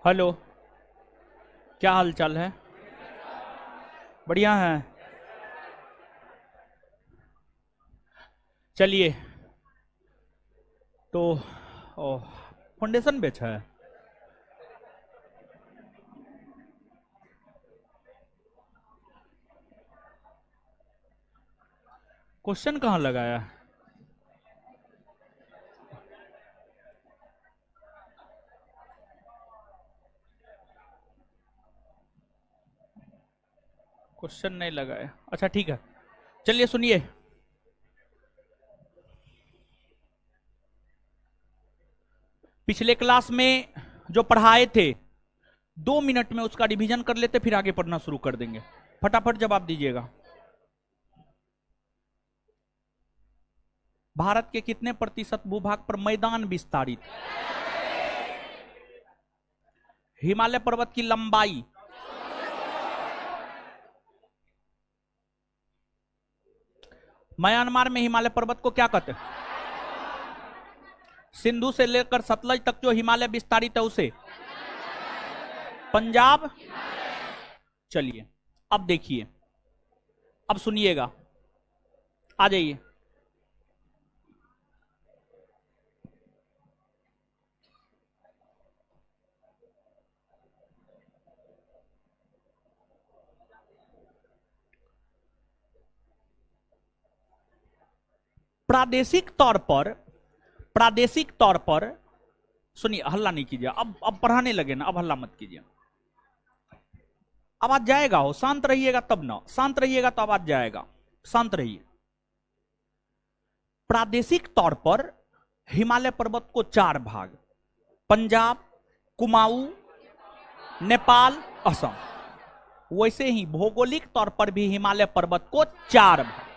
Hello. क्या हाल चाल है? बढ़िया है। चलिए। तो फाउंडेशन बेच है। क्वेश्चन कहाँ लगाया? क्वेश्चन नहीं लगाया, अच्छा ठीक है। चलिए सुनिए। पिछले क्लास में जो पढ़ाए थे 2 मिनट में उसका रिवीजन कर लेते, फिर आगे पढ़ना शुरू कर देंगे। फटाफट जवाब दीजिएगा। भारत के कितने प्रतिशत भूभाग पर मैदान विस्तारित? हिमालय पर्वत की लंबाई? म्यांमार में हिमालय पर्वत को क्या कहते हैं? सिंधु से लेकर सतलज तक जो हिमालय विस्तारित है उसे पंजाब। चलिए अब देखिए, अब सुनिएगा, आ जाइए। प्रादेशिक तौर पर सुनिए, हल्ला नहीं कीजिए। अब पढ़ाने लगे ना, अब हल्ला मत कीजिए। आवाज जाएगा, हो शांत रहिएगा तब ना, शांत रहिएगा तो आवाज जाएगा। शांत रहिए। प्रादेशिक तौर पर हिमालय पर्वत को 4 भाग, पंजाब, कुमाऊं, नेपाल, असम। वैसे ही भौगोलिक तौर पर भी हिमालय पर्वत को 4 भाग।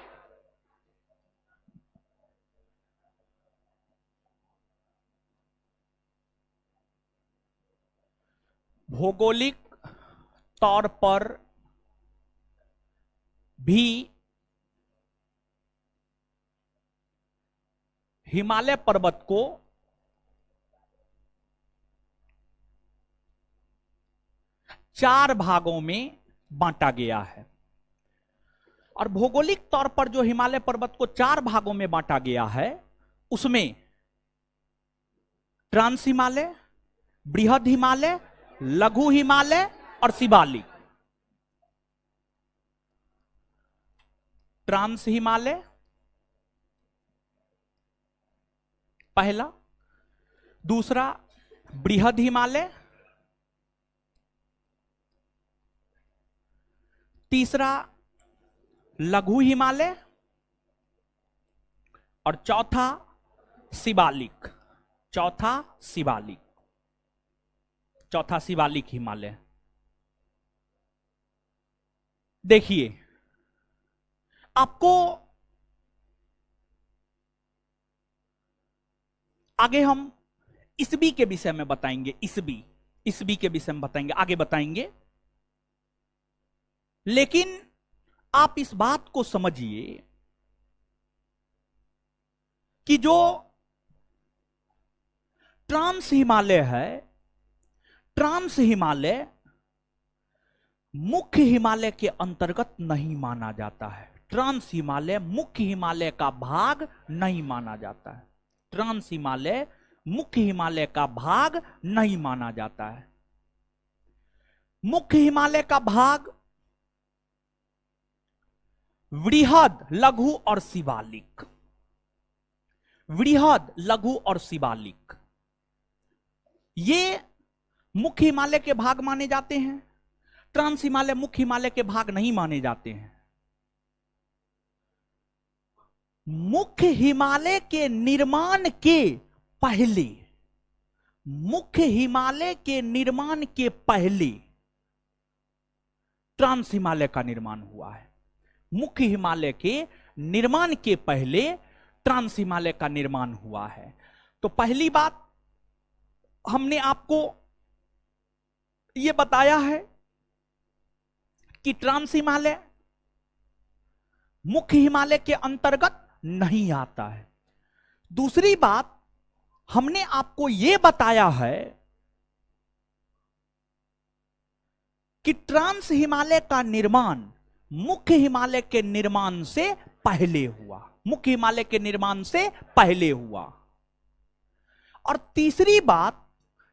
भौगोलिक तौर पर भी हिमालय पर्वत को 4 भागों में बांटा गया है। और भौगोलिक तौर पर जो हिमालय पर्वत को 4 भागों में बांटा गया है उसमें ट्रांस हिमालय, बृहद हिमालय, लघु हिमालय और शिवालिक। ट्रांस हिमालय पहला, दूसरा बृहद हिमालय, तीसरा लघु हिमालय और चौथा शिवालिक। चौथा शिवालिक हिमालय। देखिए, आपको आगे हम इसबी के विषय में बताएंगे। इसबी के विषय में बताएंगे, आगे बताएंगे। लेकिन आप इस बात को समझिए कि जो ट्रांस हिमालय है, ट्रांस हिमालय मुख्य हिमालय के अंतर्गत नहीं माना जाता है। ट्रांस हिमालय मुख्य हिमालय का भाग नहीं माना जाता है। ट्रांस हिमालय मुख्य हिमालय का भाग नहीं माना जाता है। मुख्य हिमालय का भाग वृहद, लघु और शिवालिक। वृहद, लघु और शिवालिक ये मुख्य हिमालय के भाग माने जाते हैं। ट्रांस हिमालय मुख्य हिमालय के भाग नहीं माने जाते हैं। मुख्य हिमालय के निर्माण के पहले, मुख्य हिमालय के निर्माण के पहले ट्रांस हिमालय का निर्माण हुआ है। मुख्य हिमालय के निर्माण के पहले ट्रांस हिमालय का निर्माण हुआ है। तो पहली बात हमने आपको यह बताया है कि ट्रांस हिमालय मुख्य हिमालय के अंतर्गत नहीं आता है। दूसरी बात हमने आपको यह बताया है कि ट्रांस हिमालय का निर्माण मुख्य हिमालय के निर्माण से पहले हुआ, मुख्य हिमालय के निर्माण से पहले हुआ। और तीसरी बात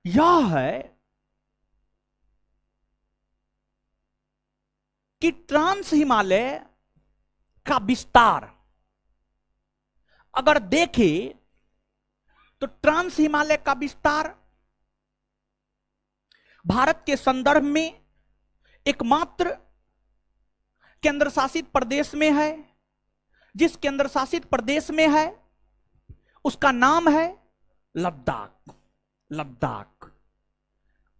यह है कि ट्रांस हिमालय का विस्तार अगर देखें तो ट्रांस हिमालय का विस्तार भारत के संदर्भ में एकमात्र केंद्र शासित प्रदेश में है। जिस केंद्र शासित प्रदेश में है उसका नाम है लद्दाख, लद्दाख।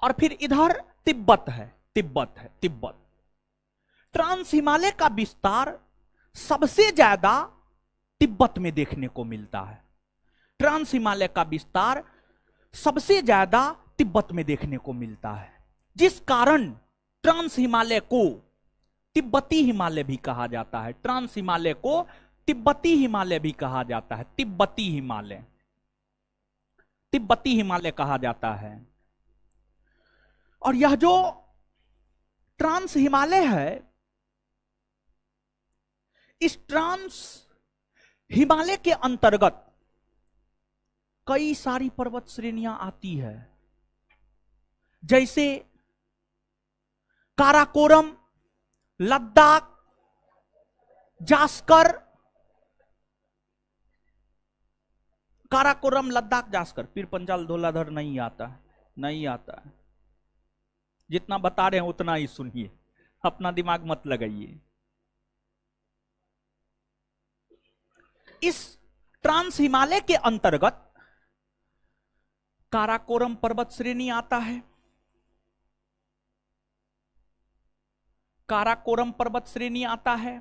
और फिर इधर तिब्बत है, तिब्बत है, तिब्बत। ट्रांस हिमालय का विस्तार सबसे ज्यादा तिब्बत में देखने को मिलता है। ट्रांस हिमालय का विस्तार सबसे ज्यादा तिब्बत में देखने को मिलता है, जिस कारण ट्रांस हिमालय को तिब्बती हिमालय भी कहा जाता है। ट्रांस हिमालय को तिब्बती हिमालय भी कहा जाता है, तिब्बती हिमालय, तिब्बती हिमालय कहा जाता है। और यह जो ट्रांस हिमालय है, इस ट्रांस हिमालय के अंतर्गत कई सारी पर्वत श्रेणियां आती है, जैसे काराकोरम, लद्दाख, जास्कर, काराकोरम, लद्दाख, जास्कर। फिर पंचाल धौलाधर नहीं आता है, नहीं आता है। जितना बता रहे हैं उतना ही सुनिए, अपना दिमाग मत लगाइए। इस ट्रांस हिमालय के अंतर्गत काराकोरम पर्वत श्रेणी आता है, काराकोरम पर्वत श्रेणी आता है,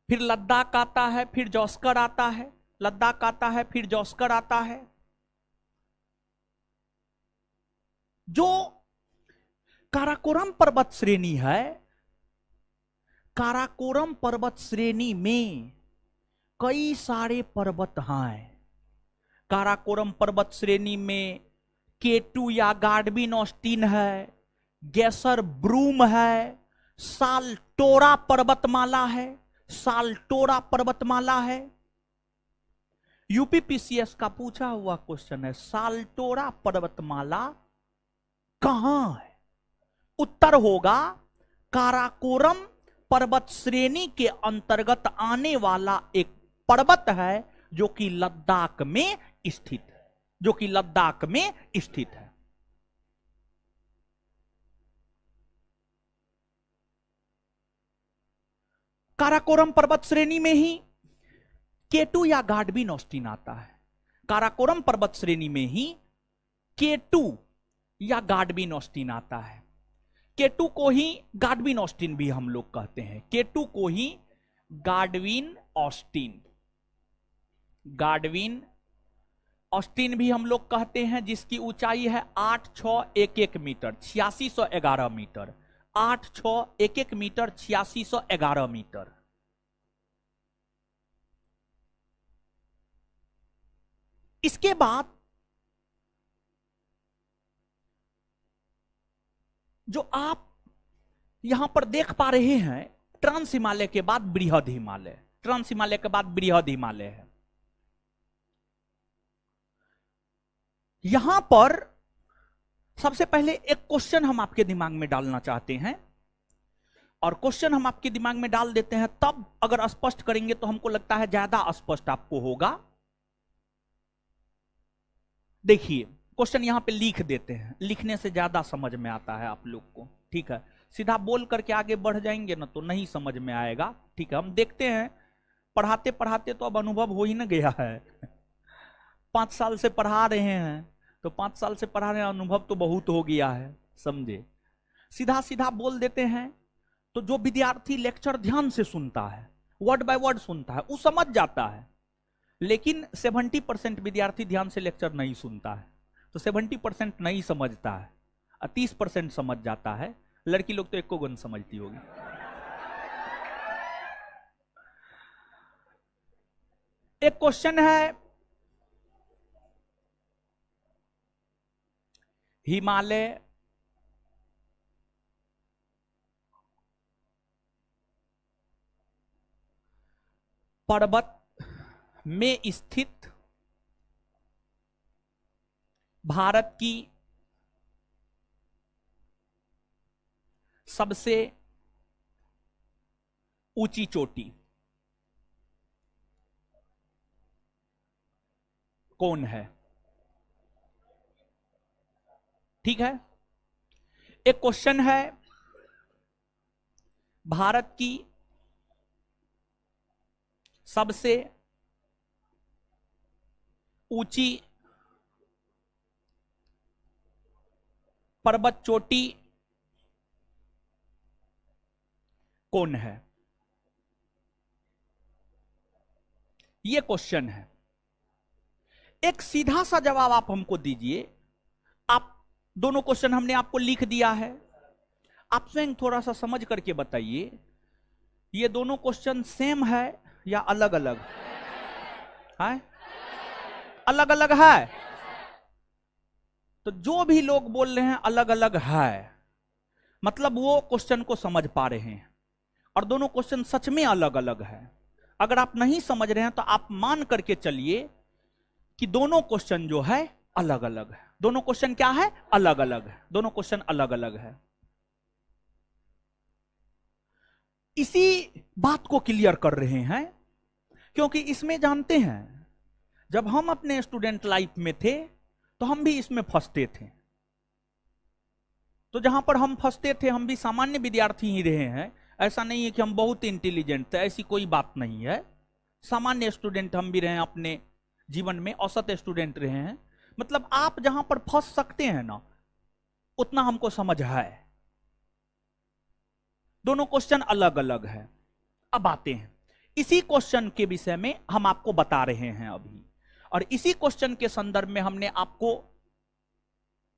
फिर लद्दाख आता है, फिर जास्कर आता है, लद्दाख आता है, फिर जास्कर आता है। जो काराकोरम पर्वत श्रेणी है, काराकोरम पर्वत श्रेणी में कई सारे पर्वत हैं। काराकोरम पर्वत श्रेणी में केटू या गार्डविन ऑस्टिन है, गैसर ब्रूम है, साल्टोरा पर्वतमाला है, साल्टोरा पर्वतमाला है। यूपीपीसीएस का पूछा हुआ क्वेश्चन है, साल्टोरा पर्वतमाला कहां है? उत्तर होगा काराकोरम पर्वत श्रेणी के अंतर्गत आने वाला एक पर्वत है जो कि लद्दाख में स्थित है, जो कि लद्दाख में स्थित है। काराकोरम पर्वत श्रेणी में ही केटू या गार्डविन ऑस्टिन आता है। काराकोरम पर्वत श्रेणी में ही केटू या गार्डविन ऑस्टिन आता है। केटू को ही गार्डविन ऑस्टिन भी हम लोग कहते हैं, केटू को ही गार्डविन ऑस्टिन, गार्डविन ऑस्टिन भी हम लोग कहते हैं, जिसकी ऊंचाई है 8611 मीटर, 8611 मीटर, 8611 मीटर, 8611 मीटर। इसके बाद जो आप यहां पर देख पा रहे हैं, ट्रांस हिमालय के बाद बृहद हिमालय, ट्रांस हिमालय के बाद बृहद हिमालय है। यहां पर सबसे पहले एक क्वेश्चन हम आपके दिमाग में डालना चाहते हैं, और क्वेश्चन हम आपके दिमाग में डाल देते हैं, तब अगर स्पष्ट करेंगे तो हमको लगता है ज्यादा स्पष्ट आपको होगा। देखिए क्वेश्चन यहां पे लिख देते हैं, लिखने से ज्यादा समझ में आता है आप लोग को, ठीक है। सीधा बोल करके आगे बढ़ जाएंगे ना तो नहीं समझ में आएगा, ठीक है। हम देखते हैं, पढ़ाते पढ़ाते तो अब अनुभव हो ही ना गया है। 5 साल से पढ़ा रहे हैं तो 5 साल से पढ़ा रहे हैं, अनुभव तो बहुत हो गया है, समझे। सीधा सीधा बोल देते हैं तो जो विद्यार्थी लेक्चर ध्यान से सुनता है, वर्ड बाय वर्ड सुनता है, वो समझ जाता है। लेकिन 70% विद्यार्थी ध्यान से लेक्चर नहीं सुनता है, तो 70% नहीं समझता है, 30% समझ जाता है। लड़की लोग तो एको गन समझती होगी। एक क्वेश्चन है, हिमालय पर्वत में स्थित भारत की सबसे ऊंची चोटी कौन है? ठीक है, एक क्वेश्चन है, भारत की सबसे ऊंची पर्वत चोटी कौन है? यह क्वेश्चन है। एक सीधा सा जवाब आप हमको दीजिए। आप दोनों क्वेश्चन हमने आपको लिख दिया है, आप स्वयं थोड़ा सा समझ करके बताइए, ये दोनों क्वेश्चन सेम है या अलग अलग है? अलग अलग है। तो जो भी लोग बोल रहे हैं अलग अलग है, मतलब वो क्वेश्चन को समझ पा रहे हैं, और दोनों क्वेश्चन सच में अलग अलग है। अगर आप नहीं समझ रहे हैं तो आप मान करके चलिए कि दोनों क्वेश्चन जो है अलग अलग है। दोनों क्वेश्चन क्या है? अलग अलग है। दोनों क्वेश्चन अलग अलग है। इसी बात को क्लियर कर रहे हैं क्योंकि इसमें जानते हैं, जब हम अपने स्टूडेंट लाइफ में थे तो हम भी इसमें फंसते थे। तो जहां पर हम फंसते थे, हम भी सामान्य विद्यार्थी ही रहे हैं। ऐसा नहीं है कि हम बहुत इंटेलिजेंट थे, ऐसी कोई बात नहीं है। सामान्य स्टूडेंट हम भी रहे हैं, अपने जीवन में औसत स्टूडेंट रहे हैं। मतलब आप जहां पर फंस सकते हैं ना, उतना हमको समझ है। दोनों क्वेश्चन अलग अलग है। अब आते हैं, इसी क्वेश्चन के विषय में हम आपको बता रहे हैं अभी, और इसी क्वेश्चन के संदर्भ में हमने आपको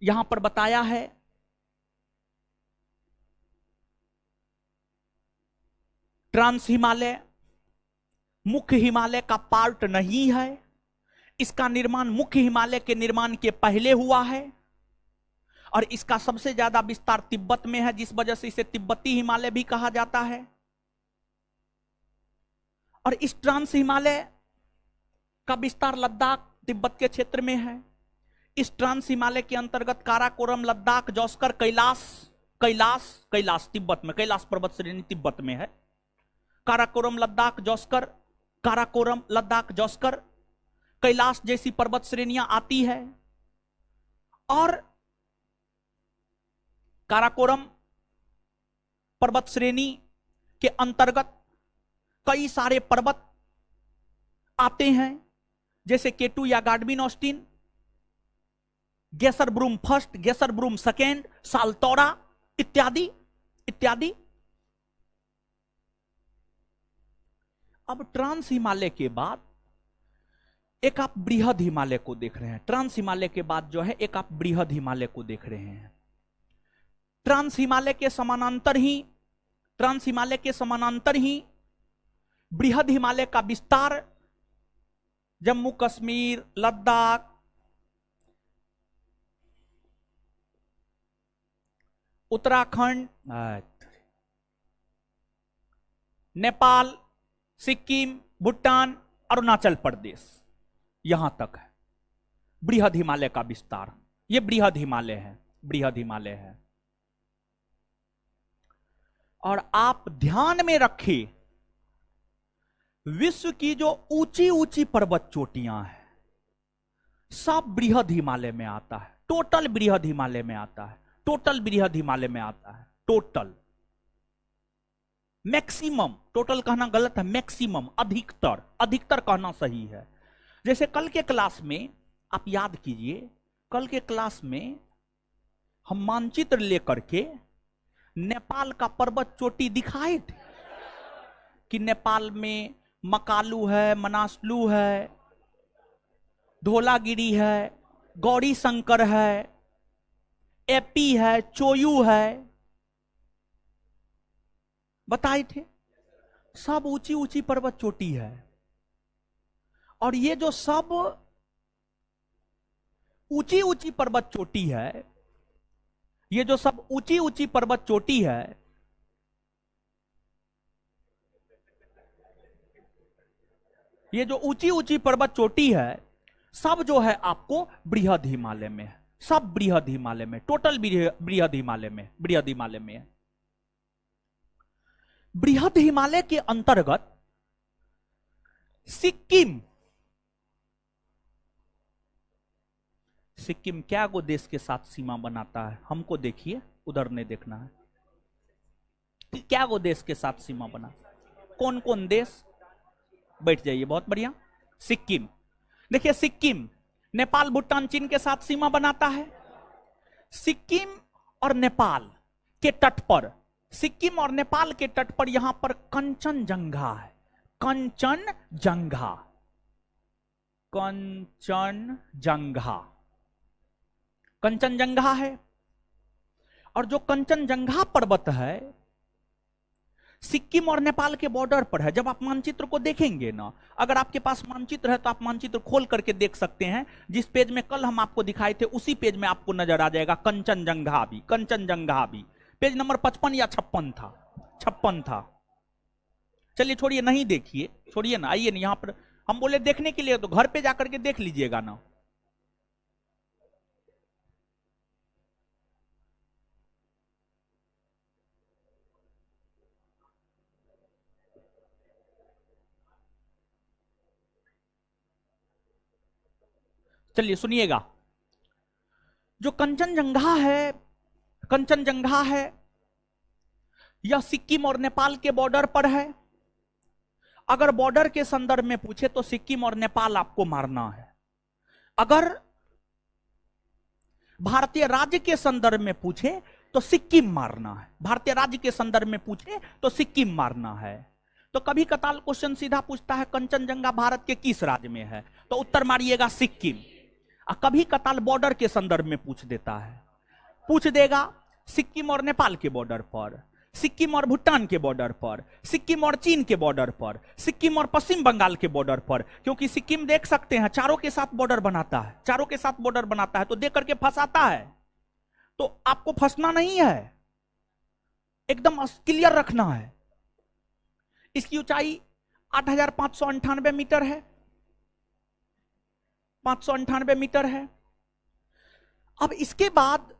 यहां पर बताया है ट्रांस हिमालय मुख्य हिमालय का पार्ट नहीं है। इसका निर्माण मुख्य हिमालय के निर्माण के पहले हुआ है, और इसका सबसे ज्यादा विस्तार तिब्बत में है, जिस वजह से इसे तिब्बती हिमालय भी कहा जाता है। और इस ट्रांस हिमालय का विस्तार लद्दाख तिब्बत के क्षेत्र में है। इस ट्रांस हिमालय के अंतर्गत काराकोरम, लद्दाख, जौस्कर, कैलाश कैलाश कैलाश तिब्बत में, कैलाश पर्वत श्रेणी तिब्बत में है। काराकोरम, लद्दाख, जौस्कर, काराकोरम, लद्दाख, जौस्कर, कैलाश जैसी पर्वत श्रेणियां आती है। और काराकोरम पर्वत श्रेणी के अंतर्गत कई सारे पर्वत आते हैं, जैसे केटू या Godwin Austen, Gasherbrum first, Gasherbrum second, Saltoro इत्यादि इत्यादि। अब ट्रांस हिमालय के बाद एक आप बृहद हिमालय को देख रहे हैं। ट्रांस हिमालय के बाद जो है एक आप बृहद हिमालय को देख रहे हैं। ट्रांस हिमालय के समानांतर ही बृहद हिमालय का विस्तार जम्मू कश्मीर, लद्दाख, उत्तराखंड, नेपाल, सिक्किम, भूटान, अरुणाचल प्रदेश, यहां तक है बृहद हिमालय का विस्तार। यह बृहद हिमालय है, बृहद हिमालय है। और आप ध्यान में रखिए, विश्व की जो ऊंची ऊंची पर्वत चोटियां हैं सब बृहद हिमालय में आता है। टोटल बृहद हिमालय में आता है, टोटल बृहद हिमालय में आता है। टोटल, मैक्सिमम, टोटल कहना गलत है, मैक्सिमम, अधिकतर, अधिकतर कहना सही है। जैसे कल के क्लास में आप याद कीजिए, कल के क्लास में हम मानचित्र लेकर के नेपाल का पर्वत चोटी दिखाए थे कि नेपाल में मकालू है, मनासलू है, धोलागिरी है, गौरी शंकर है, एपी है, चोयू है, बताए थे। सब ऊंची ऊंची पर्वत चोटी है। और ये जो सब ऊंची ऊंची पर्वत चोटी है, ये जो सब ऊंची ऊंची पर्वत चोटी है, ये जो ऊंची ऊंची पर्वत चोटी है सब जो है आपको बृहद हिमालय में है, सब बृहद हिमालय में, टोटल बृहद हिमालय में, बृहद हिमालय में है। बृहद हिमालय के अंतर्गत सिक्किम, सिक्किम क्या गो देश के साथ सीमा बनाता है? हमको देखिए, उधर नहीं देखना है। क्या गो देश के साथ सीमा बना, कौन कौन देश? बैठ जाइए, बहुत बढ़िया। सिक्किम, देखिए सिक्किम नेपाल, भूटान, चीन के साथ सीमा बनाता है। सिक्किम और नेपाल के तट पर, सिक्किम और नेपाल के तट पर यहां पर कंचनजंगा है, कंचनजंगा, कंचनजंगा, कंचनजंगा है। और जो कंचनजंगा पर्वत है सिक्किम और नेपाल के बॉर्डर पर है। जब आप मानचित्र को देखेंगे ना, अगर आपके पास मानचित्र है तो आप मानचित्र खोल करके देख सकते हैं। जिस पेज में कल हम आपको दिखाए थे उसी पेज में आपको नजर आ जाएगा कंचनजंगा भी, कंचनजंगा भी। पेज नंबर 55 या 56 था, 56 था। चलिए छोड़िए, नहीं देखिए, छोड़िए ना, आइए ना यहां पर। हम बोले देखने के लिए तो घर पे जाकर के देख लीजिएगा ना। चलिए सुनिएगा, जो कंचनजंगा है, कंचनजंगा है यह सिक्किम और नेपाल के बॉर्डर पर है। अगर बॉर्डर के संदर्भ में पूछे तो सिक्किम और नेपाल आपको मारना है। अगर भारतीय राज्य के संदर्भ में पूछे तो सिक्किम मारना है, भारतीय राज्य के संदर्भ में पूछे तो सिक्किम मारना है। तो कभी कताल क्वेश्चन सीधा पूछता है कंचनजंगा भारत के किस राज्य में है, तो उत्तर मारिएगा सिक्किम। और कभी कताल बॉर्डर के संदर्भ में पूछ देता है, पूछ देगा सिक्किम और नेपाल के बॉर्डर पर, सिक्किम और भूटान के बॉर्डर पर, सिक्किम और चीन के बॉर्डर पर, सिक्किम और पश्चिम बंगाल के बॉर्डर पर। क्योंकि सिक्किम देख सकते हैं चारों के साथ बॉर्डर बनाता है, चारों के साथ बॉर्डर बनाता है, तो देख करके फंसाता है। तो आपको फंसना नहीं है, एकदम क्लियर रखना है। इसकी ऊंचाई 8,598 मीटर है, 598 मीटर है। अब इसके बाद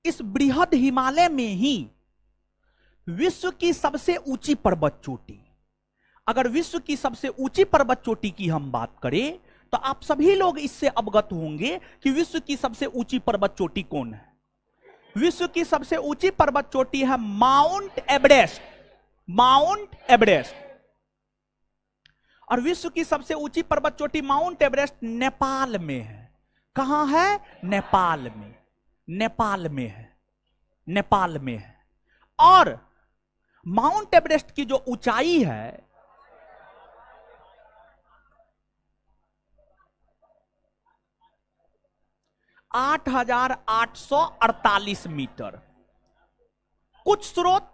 इस बृहद हिमालय में ही विश्व की सबसे ऊंची पर्वत चोटी, अगर विश्व की सबसे ऊंची पर्वत चोटी की हम बात करें तो आप सभी लोग इससे अवगत होंगे कि विश्व की सबसे ऊंची पर्वत चोटी कौन है। विश्व की सबसे ऊंची पर्वत चोटी है माउंट एवरेस्ट, माउंट एवरेस्ट। और विश्व की सबसे ऊंची पर्वत चोटी माउंट एवरेस्ट नेपाल में है। कहां है? नेपाल में, नेपाल में है, नेपाल में है। और माउंट एवरेस्ट की जो ऊंचाई है 8,848 मीटर। कुछ स्रोत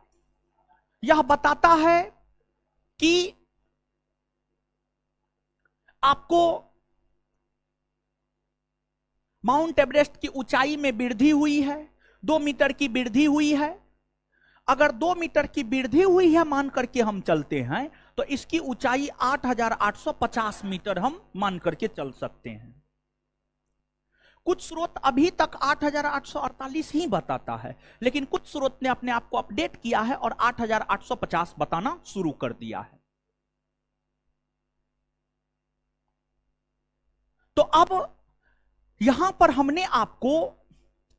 यह बताता है कि आपको माउंट एवरेस्ट की ऊंचाई में वृद्धि हुई है, 2 मीटर की वृद्धि हुई है। अगर 2 मीटर की वृद्धि हुई है मान करके हम चलते हैं तो इसकी ऊंचाई 8,850 मीटर हम मान करके चल सकते हैं। कुछ स्रोत अभी तक 8,848 ही बताता है, लेकिन कुछ स्रोत ने अपने आप को अपडेट किया है और 8,850 बताना शुरू कर दिया है। तो अब यहां पर हमने आपको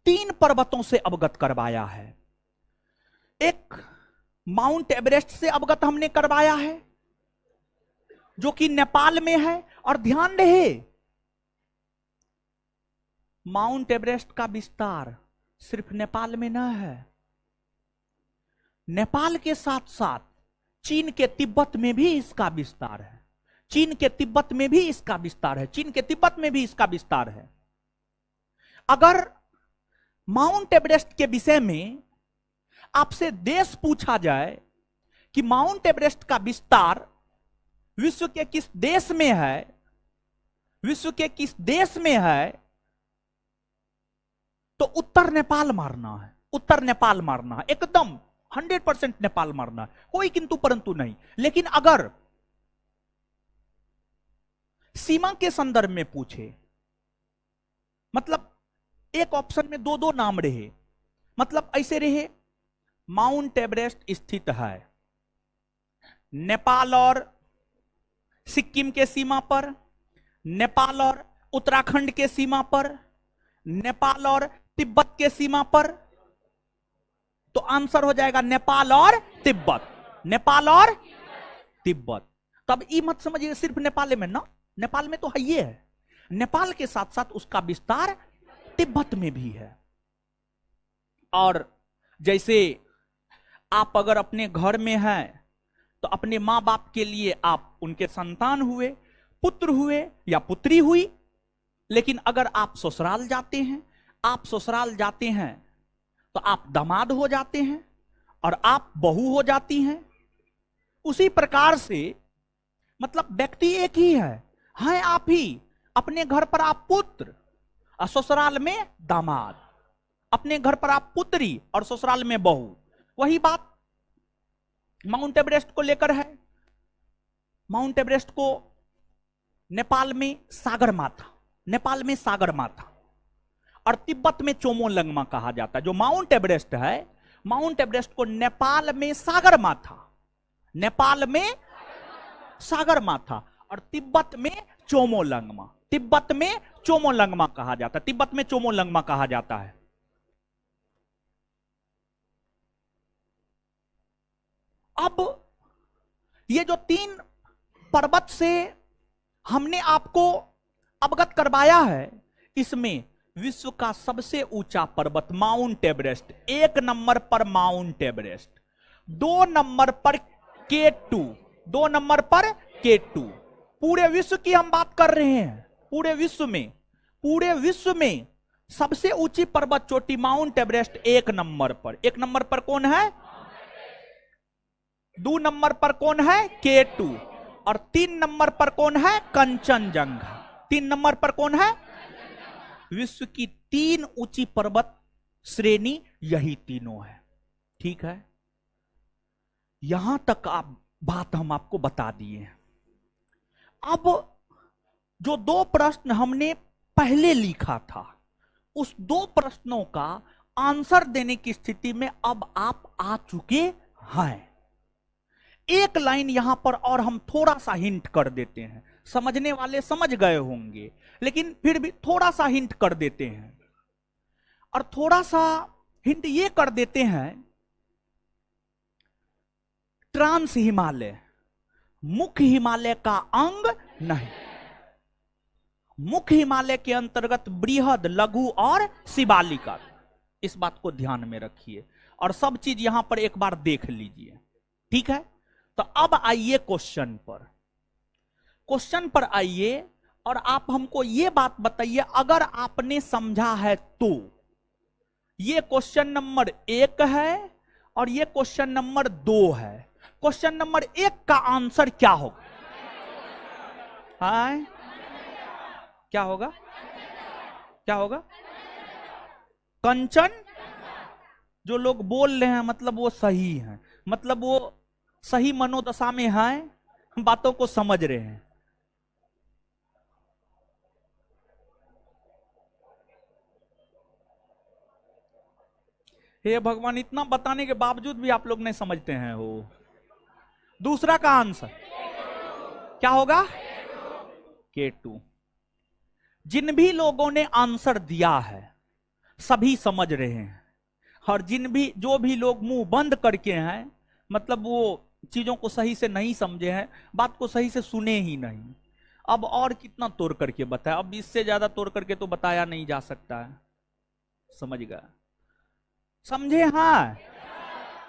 3 पर्वतों से अवगत करवाया है। एक माउंट एवरेस्ट से अवगत हमने करवाया है जो कि नेपाल में है। और ध्यान रहे माउंट एवरेस्ट का विस्तार सिर्फ नेपाल में न है, नेपाल के साथ साथ चीन के तिब्बत में भी इसका विस्तार है, चीन के तिब्बत में भी इसका विस्तार है, चीन के तिब्बत में भी इसका विस्तार है। अगर माउंट एवरेस्ट के विषय में आपसे देश पूछा जाए कि माउंट एवरेस्ट का विस्तार विश्व के किस देश में है, विश्व के किस देश में है, तो उत्तर नेपाल मारना है, उत्तर नेपाल मारना है, एकदम 100% नेपाल मारना है, कोई किंतु परंतु नहीं। लेकिन अगर सीमा के संदर्भ में पूछे, मतलब एक ऑप्शन में दो दो नाम रहे, मतलब ऐसे रहे, माउंट एवरेस्ट स्थित है नेपाल और सिक्किम के सीमा पर, नेपाल और उत्तराखंड के सीमा पर, नेपाल और तिब्बत के सीमा पर, तो आंसर हो जाएगा नेपाल और तिब्बत, नेपाल और तिब्बत। तब ये मत समझिए सिर्फ नेपाल में ना, नेपाल में तो है, ये है, नेपाल के साथ साथ उसका विस्तार तिब्बत में भी है। और जैसे आप अगर अपने घर में हैं तो अपने मां बाप के लिए आप उनके संतान हुए, पुत्र हुए या पुत्री हुई, लेकिन अगर आप ससुराल जाते हैं, आप ससुराल जाते हैं तो आप दामाद हो जाते हैं और आप बहू हो जाती हैं। उसी प्रकार से मतलब व्यक्ति एक ही है आप ही, अपने घर पर आप पुत्र और ससुराल में दामाद, अपने घर पर आप पुत्री और ससुराल में बहू। वही बात माउंट एवरेस्ट को लेकर है। माउंट एवरेस्ट को नेपाल में सागर माथा, नेपाल में सागर माथा और तिब्बत में चोमोलंगमा कहा जाता है। जो माउंट एवरेस्ट है, माउंट एवरेस्ट को नेपाल में सागर माथा, नेपाल में सागर माथा और तिब्बत में चोमोलंगमा, तिब्बत में चोमोलंगमा कहा जाता है, तिब्बत में चोमोलंगमा कहा जाता है। अब ये जो तीन पर्वत से हमने आपको अवगत करवाया है, इसमें विश्व का सबसे ऊंचा पर्वत माउंट एवरेस्ट, एक नंबर पर माउंट एवरेस्ट, दो नंबर पर K2, दो नंबर पर K2। पूरे विश्व की हम बात कर रहे हैं, पूरे विश्व में सबसे ऊंची पर्वत चोटी माउंट एवरेस्ट एक नंबर पर। एक नंबर पर कौन है? दो नंबर पर कौन है? K2। और तीन नंबर पर कौन है? कंचनजंगा। तीन नंबर पर कौन है? विश्व की तीन ऊंची पर्वत श्रेणी यही तीनों है। ठीक है, यहां तक आप बात हम आपको बता दिए हैं। अब जो दो प्रश्न हमने पहले लिखा था, उस दो प्रश्नों का आंसर देने की स्थिति में अब आप आ चुके हैं। एक लाइन यहां पर और हम थोड़ा सा हिंट कर देते हैं, समझने वाले समझ गए होंगे, लेकिन फिर भी थोड़ा सा हिंट कर देते हैं। और थोड़ा सा हिंट ये कर देते हैं, ट्रांस हिमालय मुख्य हिमालय का अंग नहीं। मुख्य हिमालय के अंतर्गत बृहद, लघु और शिवालिका, इस बात को ध्यान में रखिए और सब चीज यहां पर एक बार देख लीजिए। ठीक है, तो अब आइए क्वेश्चन पर आइए और आप हमको ये बात बताइए, अगर आपने समझा है तो ये क्वेश्चन नंबर 1 है और ये क्वेश्चन नंबर 2 है। क्वेश्चन नंबर 1 का आंसर क्या होगा? हाँ, क्या होगा? क्या होगा? कंचन। जो लोग बोल रहे हैं मतलब वो सही है, मतलब वो सही मनोदशा में हैं, बातों को समझ रहे हैं। हे भगवान, इतना बताने के बावजूद भी आप लोग नहीं समझते हैं हो। दूसरा का आंसर क्या होगा? K2। जिन भी लोगों ने आंसर दिया है सभी समझ रहे हैं, और जो भी लोग मुंह बंद करके हैं, मतलब वो चीजों को सही से नहीं समझे हैं, बात को सही से सुने ही नहीं। अब और कितना तोड़ करके बताया, अब इससे ज्यादा तोड़ करके तो बताया नहीं जा सकता है। समझ गया? समझे? हाँ,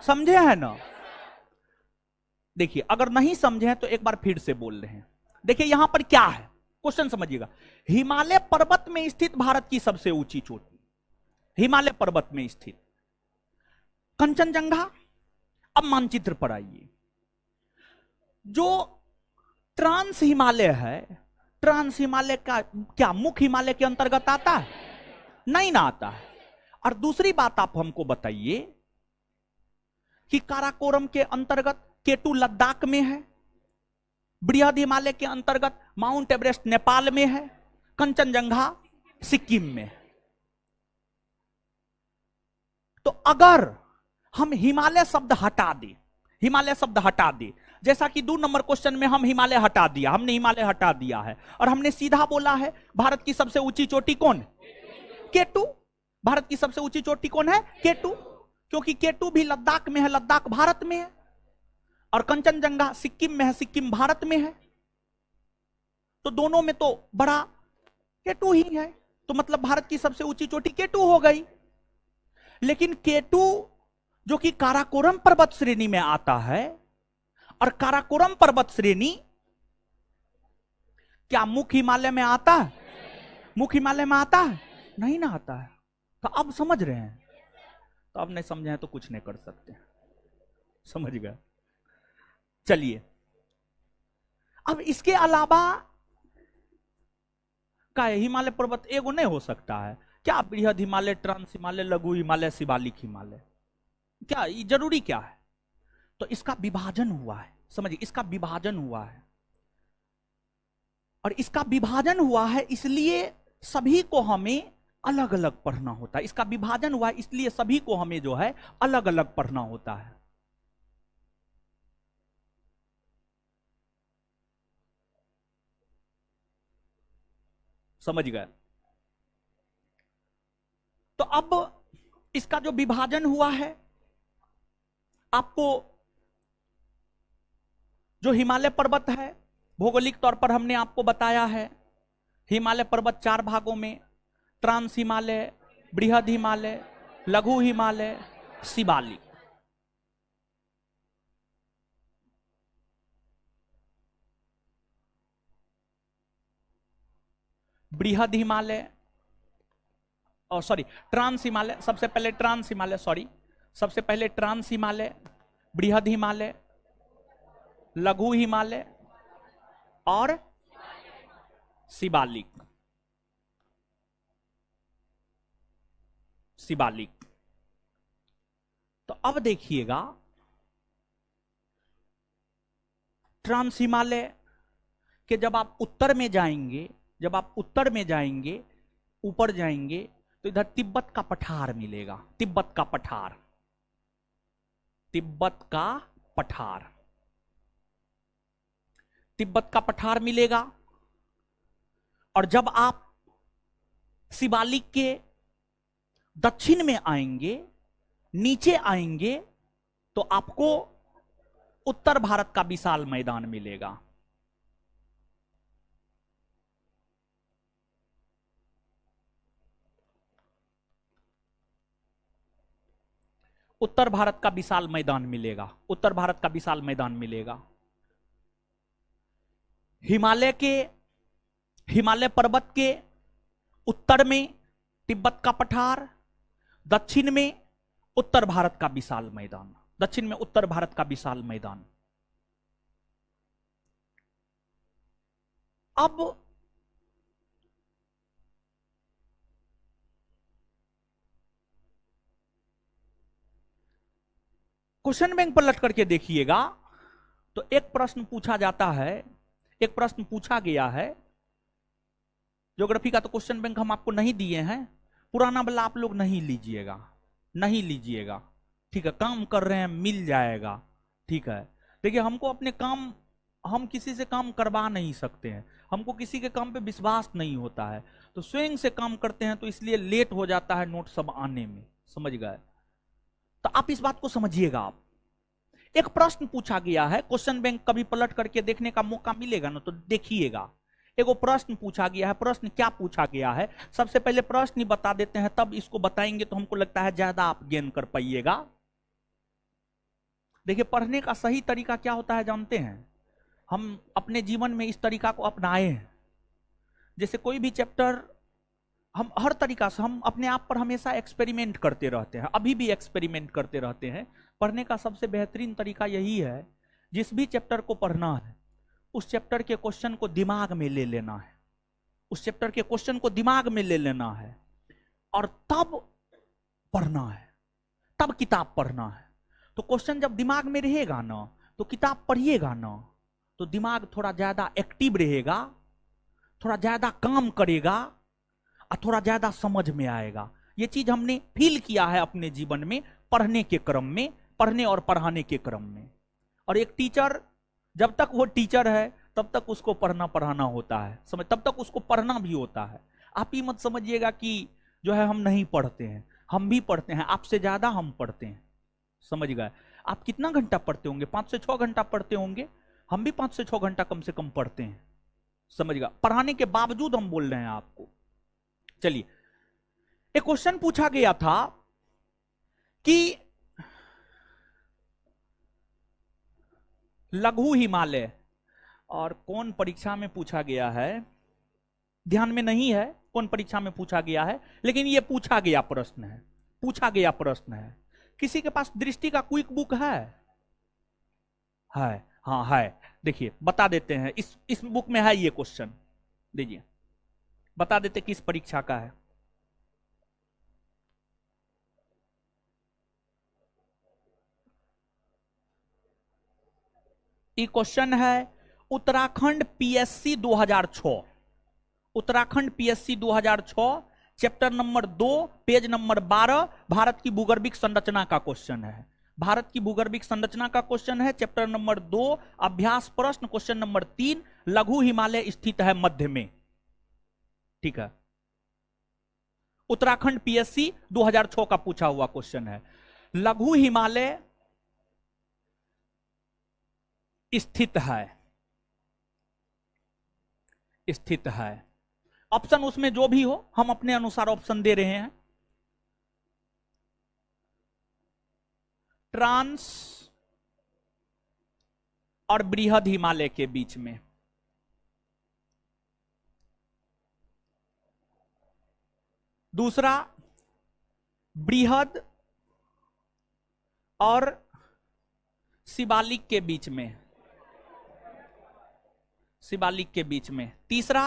समझे है ना? देखिए, अगर नहीं समझे हैं तो एक बार फिर से बोल रहे हैं। देखिए यहां पर क्या है, क्वेश्चन समझिएगा। हिमालय पर्वत में स्थित भारत की सबसे ऊंची चोटी, हिमालय पर्वत में स्थित कंचनजंगा। अब मानचित्र पर आइए। जो ट्रांस हिमालय है, ट्रांस हिमालय का क्या मुख्य हिमालय के अंतर्गत आता है? नहीं ना आता है। और दूसरी बात आप हमको बताइए कि काराकोरम के अंतर्गत K2 लद्दाख में है, बृहद हिमालय के अंतर्गत माउंट एवरेस्ट नेपाल में है, कंचनजंगा सिक्किम में है। तो अगर हम हिमालय शब्द हटा दें, हिमालय शब्द हटा दें, जैसा कि 2 नंबर क्वेश्चन में हम हिमालय हटा दिया, हमने हिमालय हटा दिया है और हमने सीधा बोला है भारत की सबसे ऊंची चोटी कौन? K2। भारत की सबसे ऊंची चोटी कौन है? K2, क्योंकि K2 भी लद्दाख में है, लद्दाख भारत में है, और कंचनजंगा सिक्किम में है, सिक्किम भारत में है। तो दोनों में तो बड़ा K2 ही है, तो मतलब भारत की सबसे ऊंची चोटी K2 हो गई। लेकिन K2 जो कि काराकोरम पर्वत श्रेणी में आता है, और काराकोरम पर्वत श्रेणी क्या मुख्य हिमालय में आता है? मुख्य हिमालय में आता है? नहीं ना आता है। तो अब समझ रहे हैं? तो अब नहीं समझे हैं तो कुछ नहीं कर सकते, समझ गए? चलिए, अब इसके अलावा का हिमालय पर्वत एगो नहीं हो सकता है क्या? बृहद हिमालय, ट्रांस हिमालय, लघु हिमालय, शिवालिक हिमालय, क्या ये जरूरी क्या है? तो इसका विभाजन हुआ है, समझिए, इसका विभाजन हुआ है, और इसका विभाजन हुआ है इसलिए सभी को हमें अलग अलग पढ़ना होता है। इसका विभाजन हुआ है इसलिए सभी को हमें जो है अलग अलग पढ़ना होता है। समझ गए? तो अब इसका जो विभाजन हुआ है, आपको जो हिमालय पर्वत है भौगोलिक तौर पर हमने आपको बताया है, हिमालय पर्वत 4 भागों में, ट्रांस हिमालय, बृहद हिमालय, लघु हिमालय, शिवालिक। बृहद हिमालय और ट्रांस हिमालय, सबसे पहले ट्रांस हिमालय, सबसे पहले ट्रांस हिमालय, बृहद हिमालय, लघु हिमालय और शिवालिक। शिवालिक। तो अब देखिएगा, ट्रांस हिमालय के जब आप उत्तर में जाएंगे, जब आप उत्तर में जाएंगे, ऊपर जाएंगे, तो इधर तिब्बत का पठार मिलेगा, तिब्बत का पठार, तिब्बत का पठार, तिब्बत का पठार मिलेगा। और जब आप शिवालिक के दक्षिण में आएंगे, नीचे आएंगे, तो आपको उत्तर भारत का विशाल मैदान मिलेगा। उत्तर भारत का विशाल मैदान मिलेगा, उत्तर भारत का विशाल मैदान मिलेगा। हिमालय पर्वत के उत्तर में तिब्बत का पठार, दक्षिण में उत्तर भारत का विशाल मैदान, दक्षिण में उत्तर भारत का विशाल मैदान। अब क्वेश्चन बैंक पर लट करके देखिएगा, तो एक प्रश्न पूछा जाता है, एक प्रश्न पूछा गया है। ज्योग्राफी का तो क्वेश्चन बैंक हम आपको नहीं दिए हैं, पुराना वाला आप लोग नहीं लीजिएगा, नहीं लीजिएगा, ठीक है? काम कर रहे हैं, मिल जाएगा, ठीक है? देखिए, हमको अपने काम, हम किसी से काम करवा नहीं सकते हैं, हमको किसी के काम पे विश्वास नहीं होता है, तो स्वयं से काम करते हैं, तो इसलिए लेट हो जाता है नोट सब आने में, समझ गए? तो आप इस बात को समझिएगा। आप एक प्रश्न पूछा गया है, क्वेश्चन बैंक कभी पलट करके देखने का मौका मिलेगा ना, तो देखिएगा। एगो प्रश्न पूछा गया है, प्रश्न क्या पूछा गया है, सबसे पहले प्रश्न ही बता देते हैं, तब इसको बताएंगे तो हमको लगता है ज्यादा आप गेन कर पाइएगा। देखिए, पढ़ने का सही तरीका क्या होता है जानते हैं? हम अपने जीवन में इस तरीका को अपनाए हैं। जैसे कोई भी चैप्टर, हम हर तरीका से, हम अपने आप पर हमेशा एक्सपेरिमेंट करते रहते हैं, अभी भी एक्सपेरिमेंट करते रहते हैं। पढ़ने का सबसे बेहतरीन तरीका यही है, जिस भी चैप्टर को पढ़ना है, उस चैप्टर के क्वेश्चन को दिमाग में ले लेना है, उस चैप्टर के क्वेश्चन को दिमाग में ले लेना है, और तब पढ़ना है, तब किताब पढ़ना है। तो क्वेश्चन जब दिमाग में रहेगा ना, तो किताब पढ़िएगा ना, तो दिमाग थोड़ा ज्यादा एक्टिव रहेगा, थोड़ा ज्यादा काम करेगा और थोड़ा ज्यादा समझ में आएगा। ये चीज हमने फील किया है अपने जीवन में, पढ़ने के क्रम में, पढ़ने और पढ़ाने के क्रम में। और एक टीचर जब तक वो टीचर है तब तक उसको पढ़ना पढ़ाना होता है, समझ, तब तक उसको पढ़ना भी होता है। आप ही मत समझिएगा कि जो है हम नहीं पढ़ते हैं, हम भी पढ़ते हैं, आपसे ज्यादा हम पढ़ते हैं, समझ गए। आप कितना घंटा पढ़ते होंगे? 5 से 6 घंटा पढ़ते होंगे। हम भी 5 से 6 घंटा कम से कम पढ़ते हैं, समझ गए। पढ़ाने के बावजूद हम बोल रहे हैं आपको। चलिए, एक क्वेश्चन पूछा गया था कि लघु हिमालय, और कौन परीक्षा में पूछा गया है ध्यान में नहीं है, कौन परीक्षा में पूछा गया है, लेकिन यह पूछा गया प्रश्न है, पूछा गया प्रश्न है। किसी के पास दृष्टि का क्विक बुक है? हाँ है। देखिए बता देते हैं, इस बुक में है ये क्वेश्चन, दीजिए बता देते किस परीक्षा का है। ये क्वेश्चन है Uttarakhand PSC 2006, Uttarakhand PSC 2006, chapter number 2, page number 12, Bharat की भूगर्भिक संरचना का क्वेश्चन है। भारत की भूगर्भिक संरचना का क्वेश्चन है, चैप्टर नंबर 2, अभ्यास प्रश्न क्वेश्चन नंबर 3, लघु हिमालय स्थित है मध्य में। ठीक है, उत्तराखंड पीएससी 2006 का पूछा हुआ क्वेश्चन है। लघु हिमालय स्थित है, स्थित है। ऑप्शन उसमें जो भी हो, हम अपने अनुसार ऑप्शन दे रहे हैं। ट्रांस और बृहद हिमालय के बीच में, दूसरा बृहद और शिवालिक के बीच में, शिवालिक के बीच में, तीसरा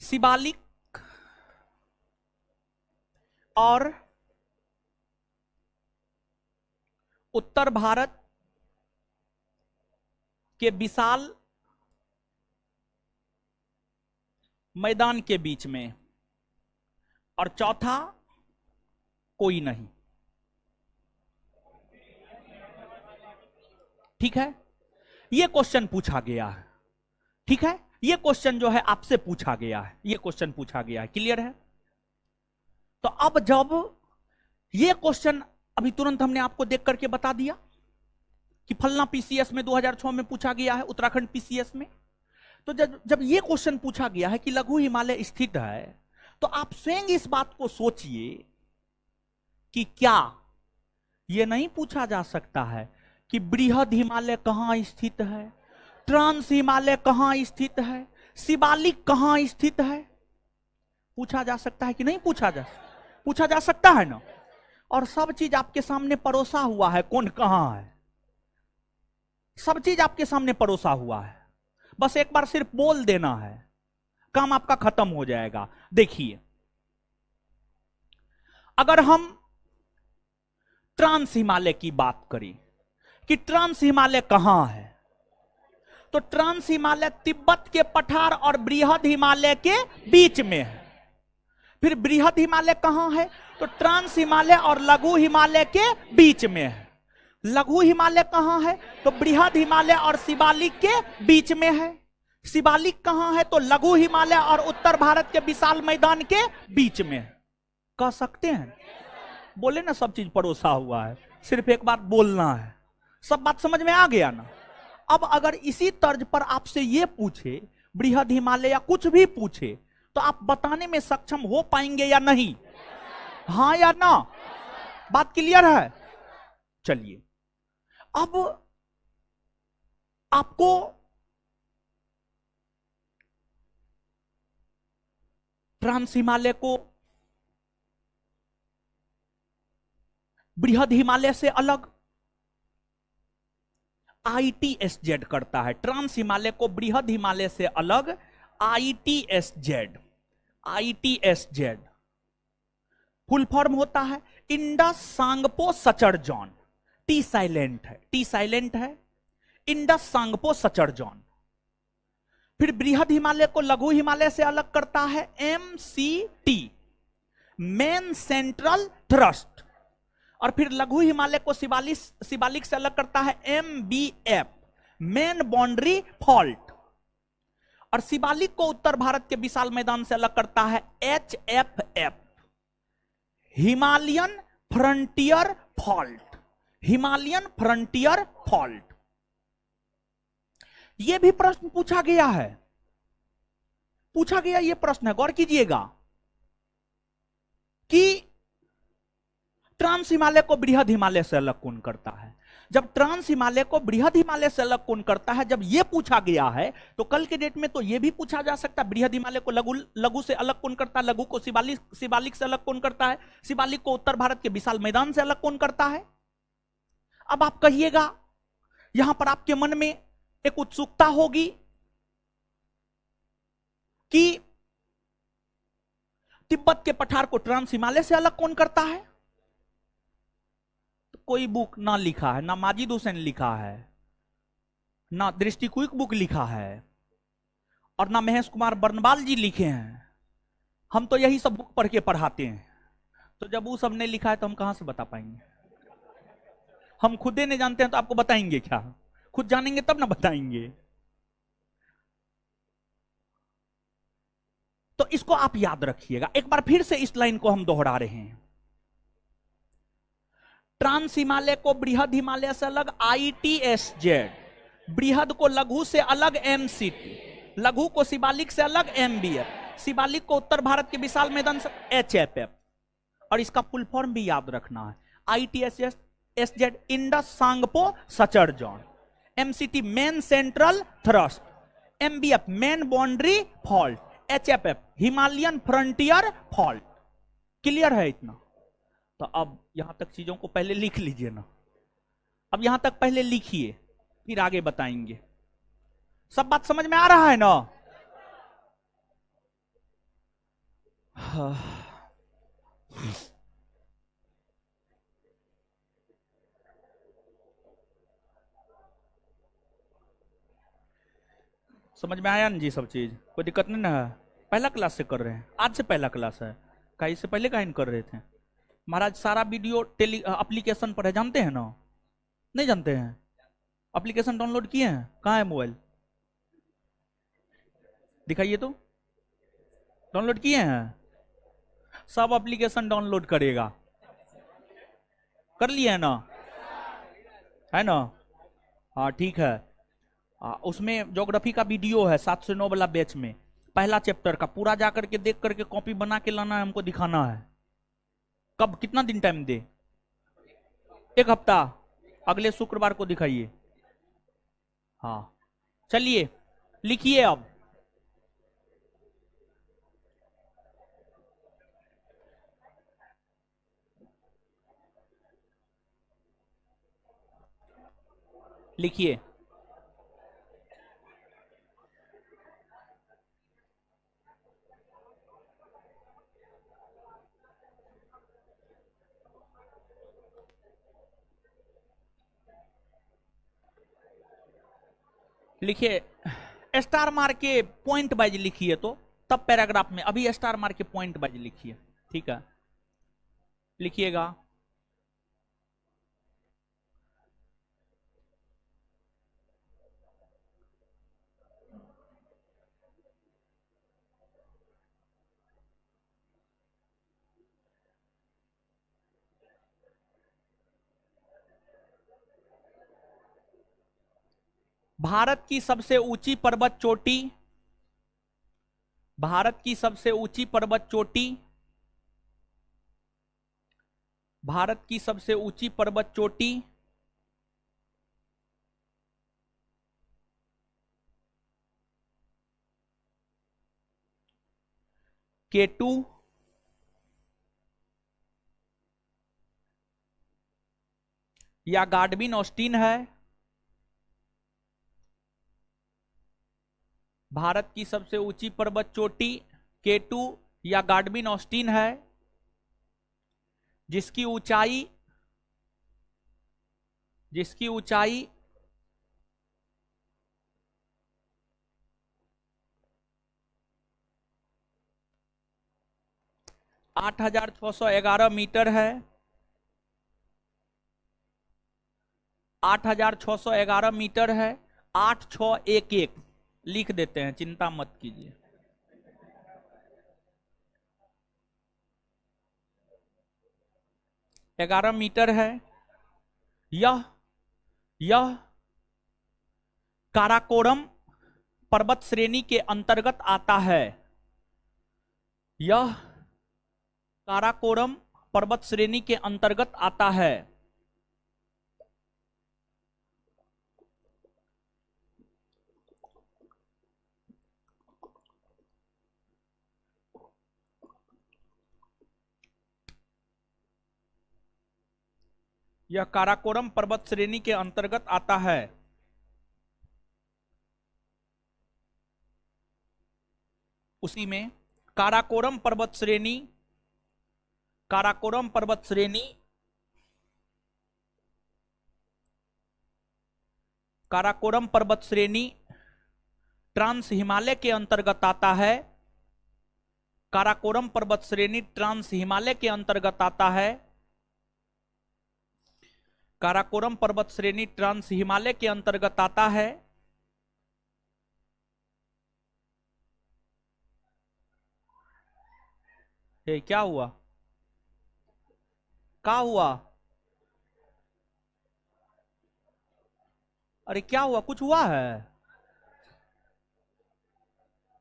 शिवालिक और उत्तर भारत के विशाल मैदान के बीच में, और चौथा कोई नहीं। ठीक है, यह क्वेश्चन पूछा गया है। ठीक है, यह क्वेश्चन जो है आपसे पूछा गया है, यह क्वेश्चन पूछा गया है, क्लियर है। तो अब जब यह क्वेश्चन अभी तुरंत हमने आपको देख करके बता दिया कि फलना पीसीएस में 2006 में पूछा गया है, उत्तराखंड पीसीएस में, तो जब यह क्वेश्चन पूछा गया है कि लघु हिमालय स्थित है, तो आप स्वयं इस बात को सोचिए कि क्या यह नहीं पूछा जा सकता है कि बृहद हिमालय कहां स्थित है, ट्रांस हिमालय कहां स्थित है, शिवालिक कहां स्थित है? पूछा जा सकता है कि नहीं पूछा जा सकता है ना। और सब चीज आपके सामने परोसा हुआ है, कौन कहां है, सब चीज आपके सामने परोसा हुआ है। बस एक बार सिर्फ बोल देना है, काम आपका खत्म हो जाएगा। देखिए, अगर हम ट्रांस हिमालय की बात करें कि ट्रांस हिमालय कहां है, तो ट्रांस हिमालय तिब्बत के पठार और बृहद हिमालय के बीच में है। फिर बृहद हिमालय कहां है, तो ट्रांस हिमालय और लघु हिमालय के बीच में है। लघु हिमालय कहां है, तो बृहद हिमालय और शिवालिक के बीच में है। शिवालिक कहां है, तो लघु हिमालय और उत्तर भारत के विशाल मैदान के बीच में है। कह सकते हैं, बोले ना, सब चीज परोसा हुआ है, सिर्फ एक बार बोलना है। सब बात समझ में आ गया ना। अब अगर इसी तर्ज पर आपसे यह पूछे बृहद हिमालय या कुछ भी पूछे, तो आप बताने में सक्षम हो पाएंगे या नहीं? हाँ या ना? बात क्लियर है? चलिए, अब आपको ट्रांस हिमालय को बृहद हिमालय से अलग ITSZ करता है। ट्रांस हिमालय को बृहद हिमालय से अलग ITSZ, फुल फॉर्म होता है Indus Tsangpo suture zone. T silent है, टी साइलेंट है। Indus, Tsangpo, suture zone. फिर बृहद हिमालय को लघु हिमालय से अलग करता है MCT, मेन सेंट्रल थ्रस्ट। और फिर लघु हिमालय को शिवालिक से अलग करता है MBF, मेन बाउंड्री फॉल्ट। और शिवालिक को उत्तर भारत के विशाल मैदान से अलग करता है HFF, Himalayan frontier fault, Himalayan frontier fault. यह भी प्रश्न पूछा गया है, पूछा गया यह प्रश्न है, गौर कीजिएगा कि ट्रांस हिमालय को बृहद हिमालय से अलग कौन करता है। जब ट्रांस हिमालय को बृहद हिमालय से अलग कौन करता है, जब यह पूछा गया है, तो कल के डेट में तो यह भी पूछा जा सकता है बृहद हिमालय को लघु से अलग कौन करता है, लघु को शिवालिक से अलग कौन करता है, शिवालिक को उत्तर भारत के विशाल मैदान से अलग कौन करता है। अब आप कहिएगा, यहां पर आपके मन में एक उत्सुकता होगी कि तिब्बत के पठार को ट्रांस हिमालय से अलग कौन करता है। तो कोई बुक ना लिखा है, ना माजिद हुसैन लिखा है, ना दृष्टिक्विक बुक लिखा है, और ना महेश कुमार बर्नवाल जी लिखे हैं। हम तो यही सब बुक पढ़ के पढ़ाते हैं। तो जब वो सब नहीं लिखा है तो हम कहां से बता पाएंगे। हम खुदे नहीं जानते हैं तो आपको बताएंगे क्या, खुद जानेंगे तब ना बताएंगे। तो इसको आप याद रखिएगा। एक बार फिर से इस लाइन को हम दोहरा रहे हैं। ट्रांस हिमालय को बृहद हिमालय से अलग ITSZ, बृहद को लघु से अलग MCT, लघु को शिवालिक से अलग MBF, शिवालिक को उत्तर भारत के विशाल मैदान से HFF। और इसका फुल फॉर्म भी याद रखना है, ITSZ Indus, Tsangpo, suture zone, MCT main central thrust, MBF main boundary fault, HFF Himalayan frontier fault. Clear है इतना? तो अब यहां तक चीजों को पहले लिख लीजिए ना, अब यहां तक पहले लिखिए, फिर आगे बताएंगे। सब बात समझ में आ रहा है ना? समझ में आया ना जी सब चीज? कोई दिक्कत नहीं ना है? पहला क्लास से कर रहे हैं, आज से पहला क्लास है, कहीं से पहले कहीं कर रहे थे महाराज। सारा वीडियो एप्लीकेशन पर है, जानते हैं ना? नहीं जानते हैं? एप्लीकेशन डाउनलोड किए हैं? कहाँ है मोबाइल? दिखाइए तो, डाउनलोड किए हैं? सब एप्लीकेशन डाउनलोड करेगा, कर लिए है ना? है ना? हाँ ठीक है। उसमें ज्योग्राफी का वीडियो है 7 से 9 वाला बैच में, पहला चैप्टर का पूरा जाकर के देख करके कॉपी बना के लाना है, हमको दिखाना है। कब, कितना दिन टाइम दे? 1 हफ्ता, अगले शुक्रवार को दिखाइए। हाँ चलिए लिखिए अब। लिखिए। लिखिए, स्टार मार के पॉइंट वाइज लिखिए तो तब पैराग्राफ में, अभी स्टार मार के पॉइंट वाइज लिखिए, ठीक है? लिखिएगा। भारत की सबसे ऊंची पर्वत चोटी, भारत की सबसे ऊंची पर्वत चोटी, भारत की सबसे ऊंची पर्वत चोटी K2 या गार्डविन ऑस्टिन है। भारत की सबसे ऊंची पर्वत चोटी K2 या गार्डविन ऑस्टिन है, जिसकी ऊंचाई जिसकी ऊंचाई 8,611 मीटर है। 8,611 मीटर है। 8611 लिख देते हैं, चिंता मत कीजिए। 11 मीटर है। यह काराकोरम पर्वत श्रेणी के अंतर्गत आता है। यह काराकोरम पर्वत श्रेणी के अंतर्गत आता है। यह काराकोरम पर्वत श्रेणी के अंतर्गत आता है। उसी में काराकोरम पर्वत श्रेणी, काराकोरम पर्वत श्रेणी, काराकोरम पर्वत श्रेणी ट्रांस हिमालय के अंतर्गत आता है। काराकोरम पर्वत श्रेणी ट्रांस हिमालय के अंतर्गत आता है। काराकोरम पर्वत श्रेणी ट्रांस हिमालय के अंतर्गत आता है। ये क्या हुआ? क्या हुआ? अरे क्या हुआ? कुछ हुआ है?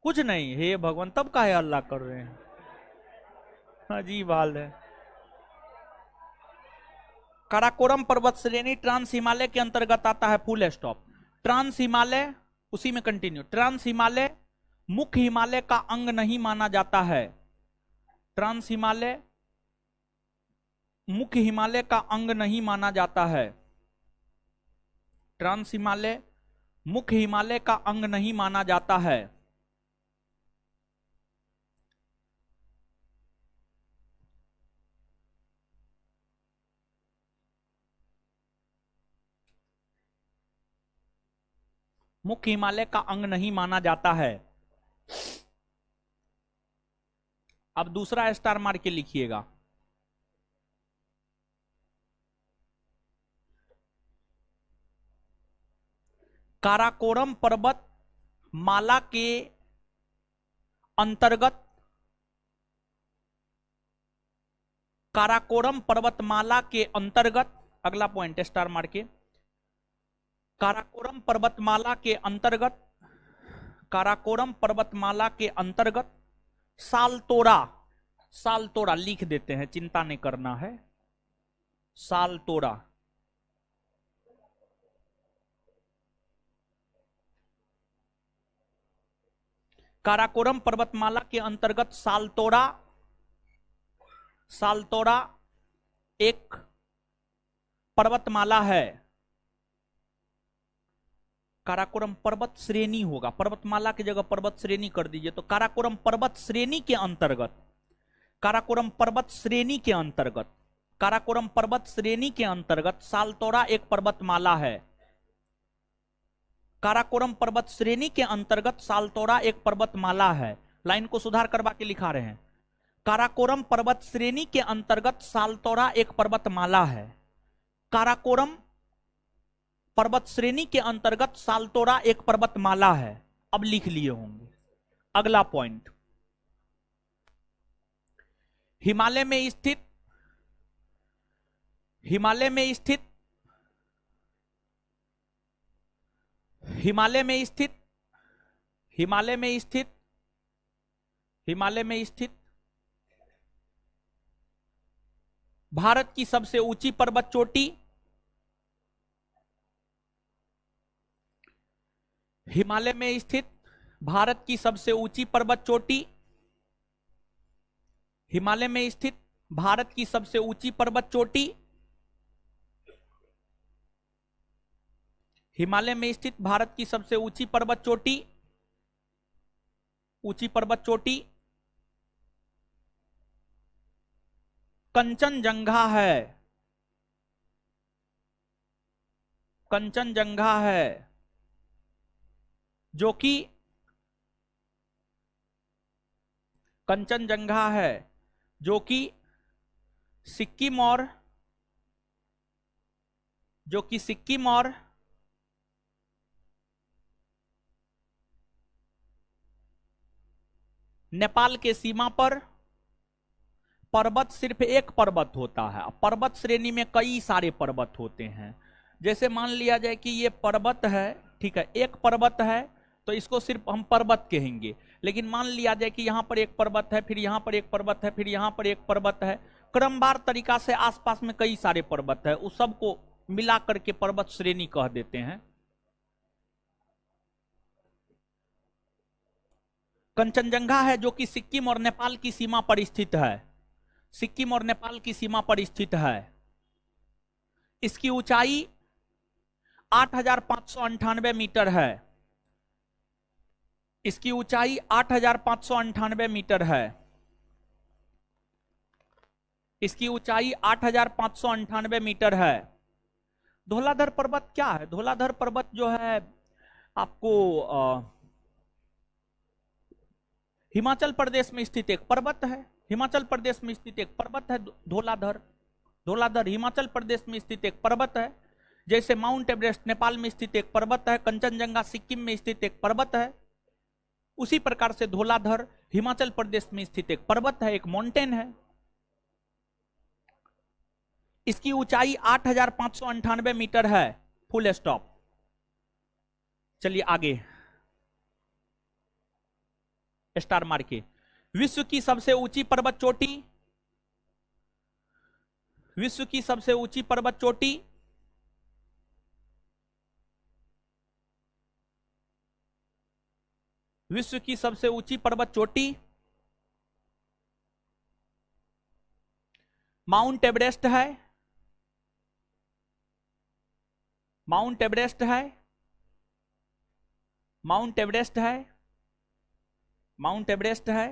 कुछ नहीं। हे भगवान, तब काहे अल्लाह कर रहे हैं? अजीब हाल है। काराकोरम पर्वत श्रेणी ट्रांस हिमालय के अंतर्गत आता है। Full stop. ट्रांस हिमालय, उसी में कंटिन्यू। ट्रांस हिमालय मुख्य हिमालय का अंग नहीं माना जाता है। ट्रांस हिमालय मुख्य हिमालय का अंग नहीं माना जाता है। ट्रांस हिमालय मुख्य हिमालय का अंग नहीं माना जाता है। मुख्य हिमालय का अंग नहीं माना जाता है। अब दूसरा स्टार मार के लिखिएगा। काराकोरम पर्वत माला के अंतर्गत, काराकोरम पर्वतमाला के अंतर्गत, अगला पॉइंट स्टार मार के, काराकोरम पर्वतमाला के अंतर्गत, काराकोरम पर्वतमाला के अंतर्गत सालतोरा, सालतोरा लिख देते हैं, चिंता नहीं करना है। सालतोरा, काराकोरम पर्वतमाला के अंतर्गत सालतोरा, सालतोरा एक पर्वतमाला है। काराकोरम पर्वत श्रेणी होगा, पर्वतमाला की जगह पर्वत श्रेणी कर दीजिए। तो काराकोरम पर्वत श्रेणी के अंतर्गत, काराकोरम पर्वत श्रेणी के अंतर्गत, काराकोरम पर्वत श्रेणी के अंतर्गत सालतोरा एक पर्वतमाला है। काराकोरम पर्वत श्रेणी के अंतर्गत सालतोरा एक पर्वतमाला है। लाइन को सुधार करवा के लिखा रहे हैं। काराकोरम पर्वत श्रेणी के अंतर्गत सालतोरा एक पर्वतमाला है। काराकोरम पर्वत श्रेणी के अंतर्गत सालतोरा एक पर्वतमाला है। अब लिख लिए होंगे। अगला पॉइंट, हिमालय में स्थित, हिमालय में स्थित, हिमालय में स्थित, हिमालय में स्थित, हिमालय में स्थित भारत की सबसे ऊंची पर्वत चोटी, हिमालय में स्थित भारत की सबसे ऊंची पर्वत चोटी, हिमालय में स्थित भारत की सबसे ऊंची पर्वत चोटी, हिमालय में स्थित भारत की सबसे ऊंची पर्वत चोटी, ऊंची पर्वत चोटी कंचनजंगा है। कंचनजंगा है जो कि कंचनजंगा है जो कि सिक्किम और नेपाल के सीमा पर पर्वत सिर्फ एक पर्वत होता है। पर्वत श्रेणी में कई सारे पर्वत होते हैं। जैसे मान लिया जाए कि ये पर्वत है, ठीक है, एक पर्वत है तो इसको सिर्फ हम पर्वत कहेंगे। लेकिन मान लिया जाए कि यहां पर एक पर्वत है, फिर यहां पर एक पर्वत है, फिर यहां पर एक पर्वत है, क्रमवार तरीका से आसपास में कई सारे पर्वत है, उस सबको मिला करके पर्वत श्रेणी कह देते हैं। कंचनजंगा है जो कि सिक्किम और नेपाल की सीमा पर स्थित है। सिक्किम और नेपाल की सीमा पर स्थित है। इसकी ऊंचाई 8,598 मीटर है। इसकी ऊंचाई 8,598 मीटर है। इसकी ऊंचाई 8,598 मीटर है। धौलाधर पर्वत क्या है? धौलाधर पर्वत जो है आपको हिमाचल प्रदेश में स्थित एक पर्वत है। हिमाचल प्रदेश में स्थित एक पर्वत है धौलाधर। धौलाधर हिमाचल प्रदेश में स्थित एक पर्वत है। जैसे माउंट एवरेस्ट नेपाल में स्थित एक पर्वत है, कंचनजंगा सिक्किम में स्थित एक पर्वत है, उसी प्रकार से धौलाधर हिमाचल प्रदेश में स्थित एक पर्वत है, एक माउंटेन है। इसकी ऊंचाई 8,598 मीटर है। Full stop. चलिए आगे स्टार मार के। विश्व की सबसे ऊंची पर्वत चोटी, विश्व की सबसे ऊंची पर्वत चोटी विश्व की सबसे ऊंची पर्वत चोटी माउंट एवरेस्ट है। माउंट एवरेस्ट है। माउंट एवरेस्ट है। माउंट एवरेस्ट है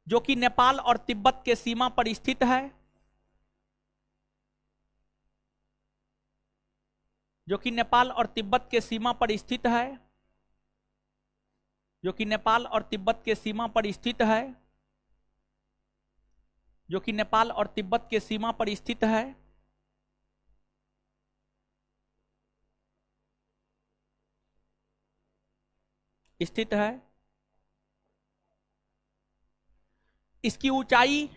जो कि नेपाल और तिब्बत के सीमा पर स्थित है। जो कि नेपाल और तिब्बत के सीमा पर स्थित है। जो कि नेपाल और तिब्बत के सीमा पर स्थित है। जो कि नेपाल और तिब्बत के सीमा पर स्थित है। स्थित है। इसकी ऊंचाई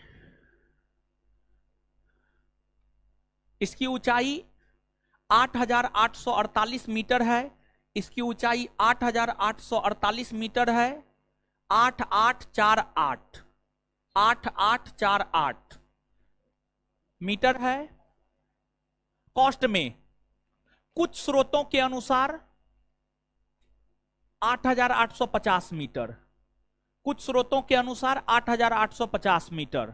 8,848 मीटर है। इसकी ऊंचाई 8,848 मीटर है। 8848 8848 मीटर है। कॉस्ट में कुछ स्रोतों के अनुसार 8,850 मीटर, कुछ स्रोतों के अनुसार 8,850 मीटर,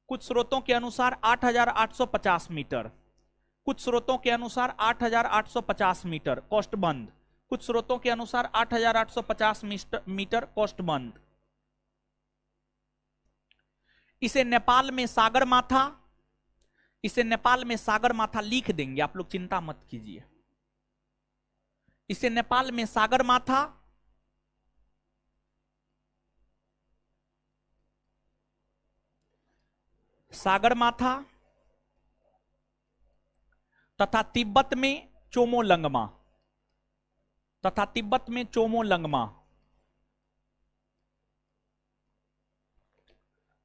कुछ स्रोतों के अनुसार 8,850 मीटर, कुछ स्रोतों के अनुसार 8,850 मीटर कॉस्ट बंद, कुछ स्रोतों के अनुसार 8,850 मीटर कॉस्ट बंद। इसे नेपाल में सागर माथा, इसे नेपाल में सागर माथा लिख देंगे, आप लोग चिंता मत कीजिए। इसे नेपाल में सागर माथा, सागर माथा तथा तिब्बत में चोमोलंगमा, तथा तिब्बत में चोमोलंगमा,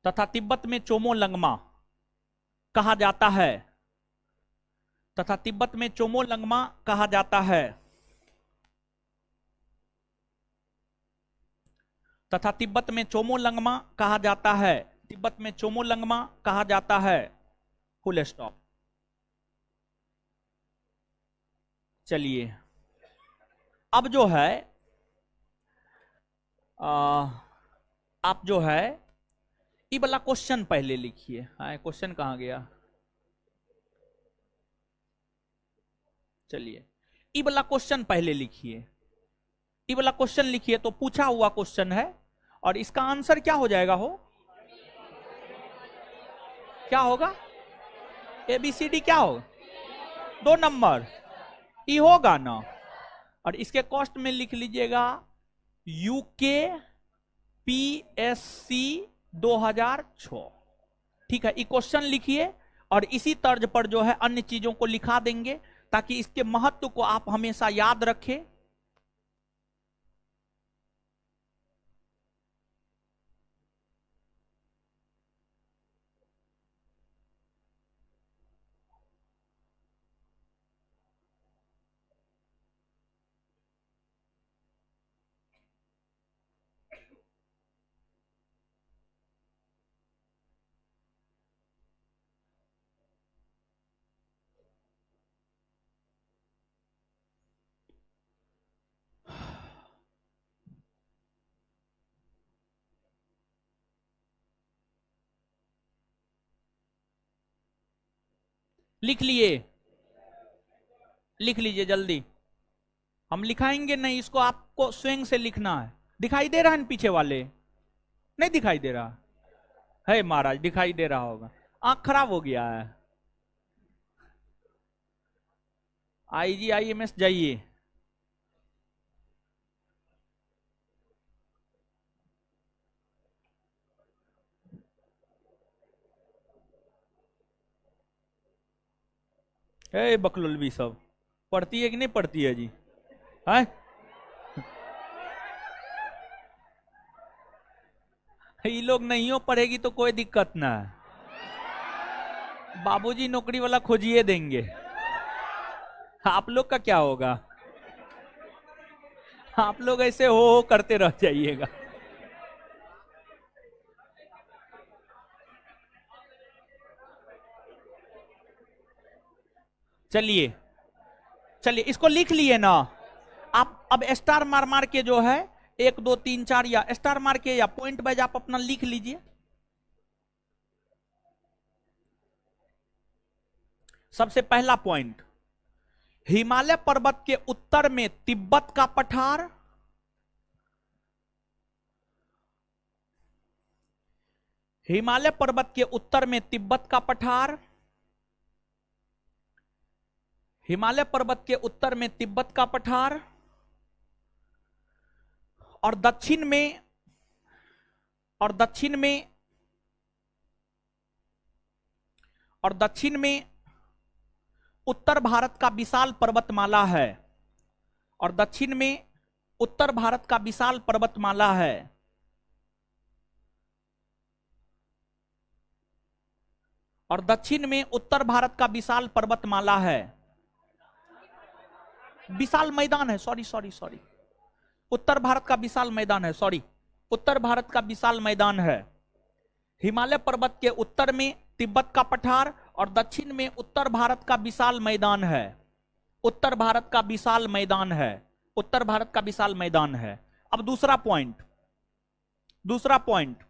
तथा तिब्बत में चोमोलंगमा कहा जाता है, तथा तिब्बत में चोमोलंगमा कहा जाता है, तथा तिब्बत में चोमोलंगमा कहा जाता है, तिब्बत में चोमोलंगमा कहा जाता है। Full stop. चलिए अब जो है आप जो है ये वाला क्वेश्चन पहले लिखिए। हाँ, क्वेश्चन कहाँ गया? चलिए ये वाला क्वेश्चन पहले लिखिए। ये वाला क्वेश्चन लिखिए तो पूछा हुआ क्वेश्चन है और इसका आंसर क्या हो जाएगा? हो क्या होगा? ABCD क्या हो, 2 नंबर, ई होगा ना। और इसके कॉस्ट में लिख लीजिएगा यूके PSC 2006। ठीक है, ये क्वेश्चन लिखिए और इसी तर्ज पर जो है अन्य चीजों को लिखा देंगे ताकि इसके महत्व को आप हमेशा याद रखें। लिख लिए, लिख लीजिए जल्दी। हम लिखाएंगे नहीं, इसको आपको स्वयं से लिखना है। दिखाई दे रहा है पीछे वाले, नहीं दिखाई दे रहा है महाराज, दिखाई दे रहा होगा, आंख खराब हो गया है। IGIMS जाइए। बकलुलवी सब पढ़ती है कि नहीं पढ़ती है जी? है ये लोग नहीं हो पढ़ेगी तो कोई दिक्कत ना है, बाबूजी नौकरी वाला खोजिए देंगे। आप लोग का क्या होगा, आप लोग ऐसे हो करते रह जाइएगा। चलिए चलिए, इसको लिख लिए ना आप। अब स्टार मार मार के जो है 1 2 3 4 या स्टार मार के या पॉइंट वाइज आप अपना लिख लीजिए। सबसे पहला पॉइंट, हिमालय पर्वत के उत्तर में तिब्बत का पठार, हिमालय पर्वत के उत्तर में तिब्बत का पठार, हिमालय पर्वत के उत्तर में तिब्बत का पठार, और दक्षिण में, और दक्षिण में, और दक्षिण में उत्तर भारत का विशाल पर्वतमाला है, और दक्षिण में उत्तर भारत का विशाल पर्वतमाला है। और दक्षिण में उत्तर भारत का विशाल पर्वतमाला है, विशाल मैदान है, सॉरी सॉरी सॉरी, उत्तर भारत का विशाल मैदान है, सॉरी, उत्तर भारत का विशाल मैदान है। हिमालय पर्वत के उत्तर में तिब्बत का पठार और दक्षिण में उत्तर भारत का विशाल मैदान है, उत्तर भारत का विशाल मैदान है, उत्तर भारत का विशाल मैदान है। अब दूसरा पॉइंट, दूसरा पॉइंट,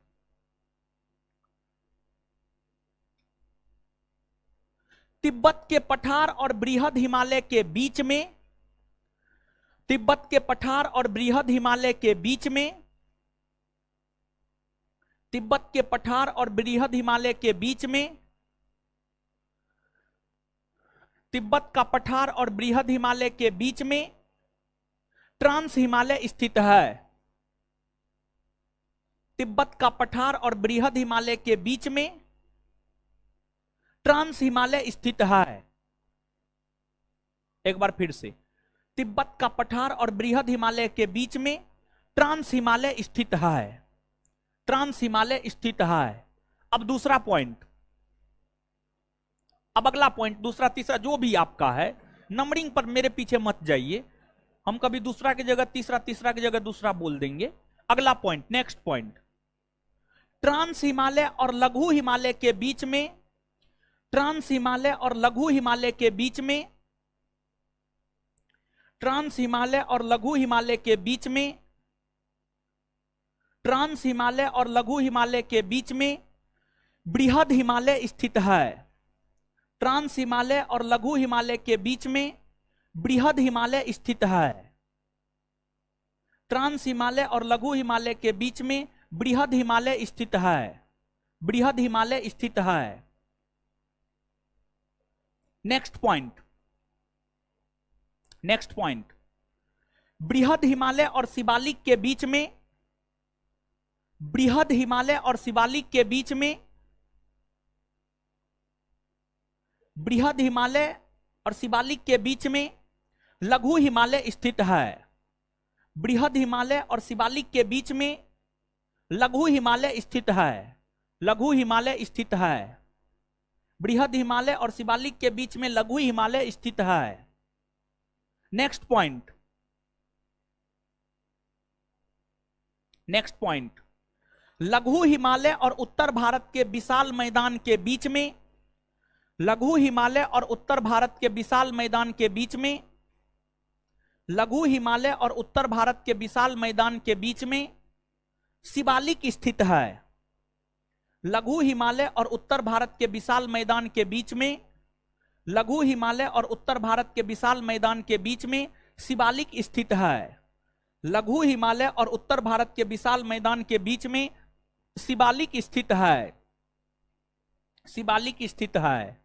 तिब्बत के पठार और बृहद हिमालय के बीच में, तिब्बत के पठार और बृहद हिमालय के बीच में, तिब्बत के पठार और बृहद हिमालय के बीच में, तिब्बत का पठार और बृहद हिमालय के बीच में ट्रांस हिमालय स्थित है। तिब्बत का पठार और बृहद हिमालय के बीच में ट्रांस हिमालय स्थित है। एक बार फिर से, तिब्बत का पठार और बृहद हिमालय के बीच में ट्रांस हिमालय स्थित है, ट्रांस हिमालय स्थित है। अब दूसरा पॉइंट, अब अगला पॉइंट, दूसरा तीसरा जो भी आपका है, नंबरिंग पर मेरे पीछे मत जाइए, हम कभी दूसरा की जगह तीसरा, तीसरा की जगह दूसरा बोल देंगे। अगला point, next point, trans Himalaya और लघु हिमालय के बीच में, ट्रांस हिमालय और लघु हिमालय के बीच में, ट्रांस हिमालय और लघु हिमालय के बीच में, ट्रांस हिमालय और लघु हिमालय के बीच में बृहद हिमालय स्थित है। ट्रांस हिमालय और लघु हिमालय के बीच में बृहद हिमालय स्थित है। ट्रांस हिमालय और लघु हिमालय के बीच में बृहद हिमालय स्थित है, बृहद हिमालय स्थित है। नेक्स्ट पॉइंट, नेक्स्ट पॉइंट, बृहद हिमालय और शिवालिक के बीच में, बृहद हिमालय और शिवालिक के बीच में, बृहद हिमालय और शिवालिक के बीच में लघु हिमालय स्थित है। बृहद हिमालय और शिवालिक के बीच में लघु हिमालय स्थित है, लघु हिमालय स्थित है। बृहद हिमालय और शिवालिक के बीच में लघु हिमालय स्थित है। नेक्स्ट पॉइंट, नेक्स्ट पॉइंट, लघु हिमालय और उत्तर भारत के विशाल मैदान के बीच में, लघु हिमालय और उत्तर भारत के विशाल मैदान के बीच में, लघु हिमालय और उत्तर भारत के विशाल मैदान के बीच में शिवालिक स्थित है। लघु हिमालय और उत्तर भारत के विशाल मैदान के बीच में, लघु हिमालय और उत्तर भारत के विशाल मैदान के बीच में शिवालिक स्थित है। लघु हिमालय और उत्तर भारत के विशाल मैदान के बीच में शिवालिक स्थित है, शिवालिक स्थित है,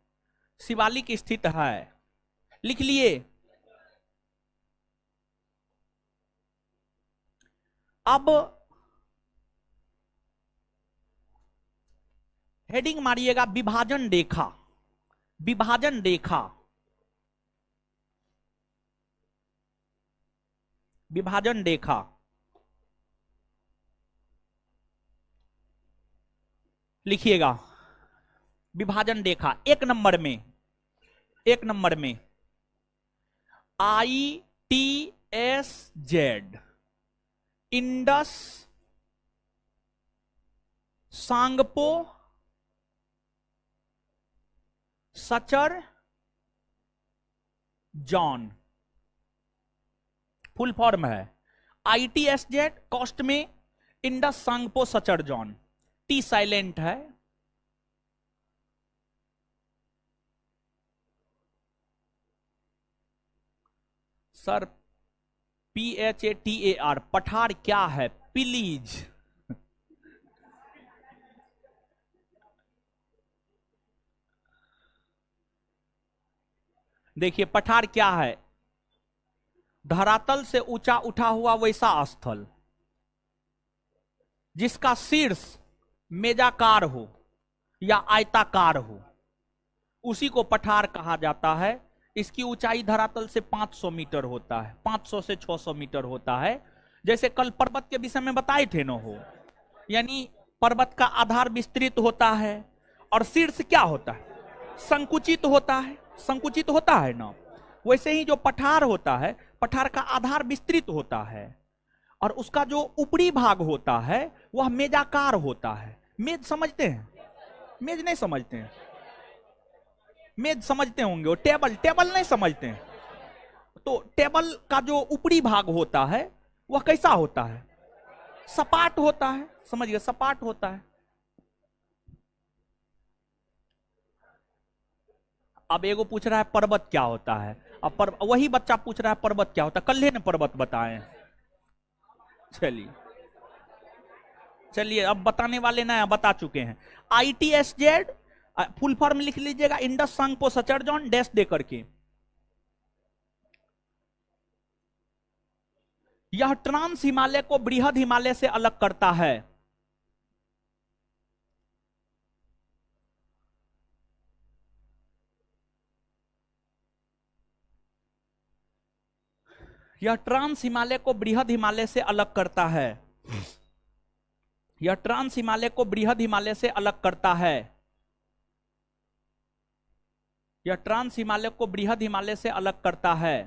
शिवालिक स्थित है। लिख लिए। अब हेडिंग मारिएगा विभाजन रेखा, विभाजन रेखा, विभाजन रेखा। लिखिएगा विभाजन रेखा। एक नंबर में, एक नंबर में ITSZ, Indus, Tsangpo, suture, zone, full form है। ITSZ कॉस्ट में Indus, Tsangpo, suture, zone. T silent है। सर PHATAR, पठार क्या है? प्लीज। देखिए पठार क्या है? धरातल से ऊंचा उठा हुआ वैसा स्थल जिसका शीर्ष मेजाकार हो या आयताकार हो, उसी को पठार कहा जाता है। इसकी ऊंचाई धरातल से 500 मीटर होता है, 500 से 600 मीटर होता है। जैसे कल पर्वत के विषय में बताए थे न हो, यानी पर्वत का आधार विस्तृत होता है और शीर्ष क्या होता है? संकुचित होता है, संकुचित होता है ना। वैसे ही जो पठार होता है, पठार का आधार विस्तृत होता है और उसका जो ऊपरी भाग होता है वह मेजाकार होता है। मेज समझते हैं? मेज नहीं समझते हैं? मेज समझते होंगे। वो टेबल, टेबल नहीं समझते हैं? तो टेबल का जो ऊपरी भाग होता है वह कैसा होता है? सपाट होता है। समझिए, सपाट होता है। अब एगो पूछ रहा है पर्वत क्या होता है, अब वही बच्चा पूछ रहा है पर्वत क्या होता है। कल ने पर्वत बताए। चलिए चलिए, अब बताने वाले ना बता चुके हैं। ITSZ फुल फॉर्म लिख लीजिएगा, Indus, Tsangpo, suture, zone, dash दे करके। यह ट्रांस हिमालय को बृहद हिमालय से अलग करता है। यह ट्रांस हिमालय को बृहद हिमालय से अलग करता है। यह ट्रांस हिमालय को बृहद हिमालय से अलग करता है। यह ट्रांस हिमालय को बृहद हिमालय से अलग करता है।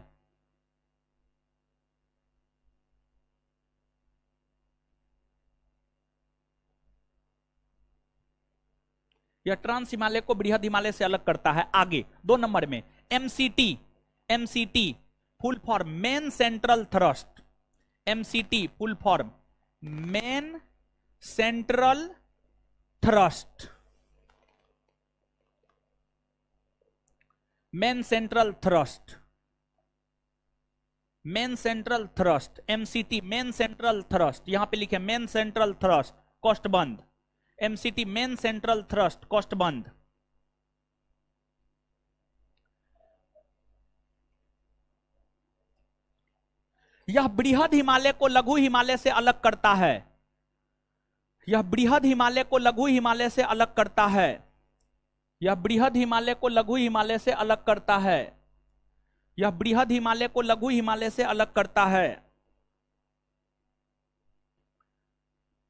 यह ट्रांस हिमालय को बृहद हिमालय से अलग करता है। आगे 2 नंबर में MCT, MCT full form main central thrust. MCT full form main central thrust. Main central thrust, main central thrust, MCT main central thrust. यहां पे लिखे मेन सेंट्रल थ्रस्ट, कॉस्ट बंद। MCT main central thrust, cost बंद। यह बृहद हिमालय को लघु हिमालय से अलग करता है। यह बृहद हिमालय को लघु हिमालय से अलग करता है। यह बृहद हिमालय को लघु हिमालय से अलग करता है। यह बृहद हिमालय को लघु हिमालय से अलग करता है।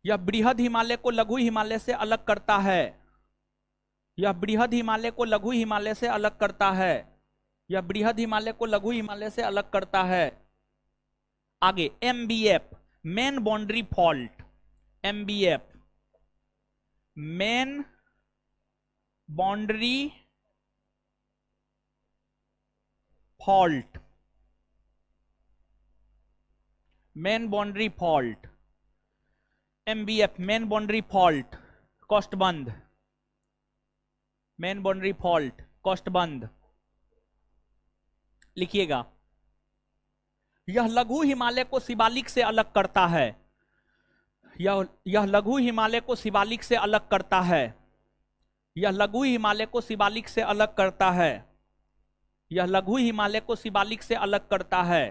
यह बृहद हिमालय को लघु हिमालय से अलग करता है। यह बृहद हिमालय को लघु हिमालय से अलग करता है। यह बृहद हिमालय को लघु हिमालय से अलग करता है। आगे MBF main boundary fault. MBF main boundary fault. Main boundary fault. MBF main boundary fault कॉस्टबंद। मेन बाउंड्री फॉल्ट कॉस्टबंद लिखिएगा। यह लघु हिमालय को शिवालिक से अलग करता है। यह लघु हिमालय को शिवालिक से अलग करता है। यह लघु हिमालय को शिवालिक से अलग करता है। यह लघु हिमालय को शिवालिक से अलग करता है।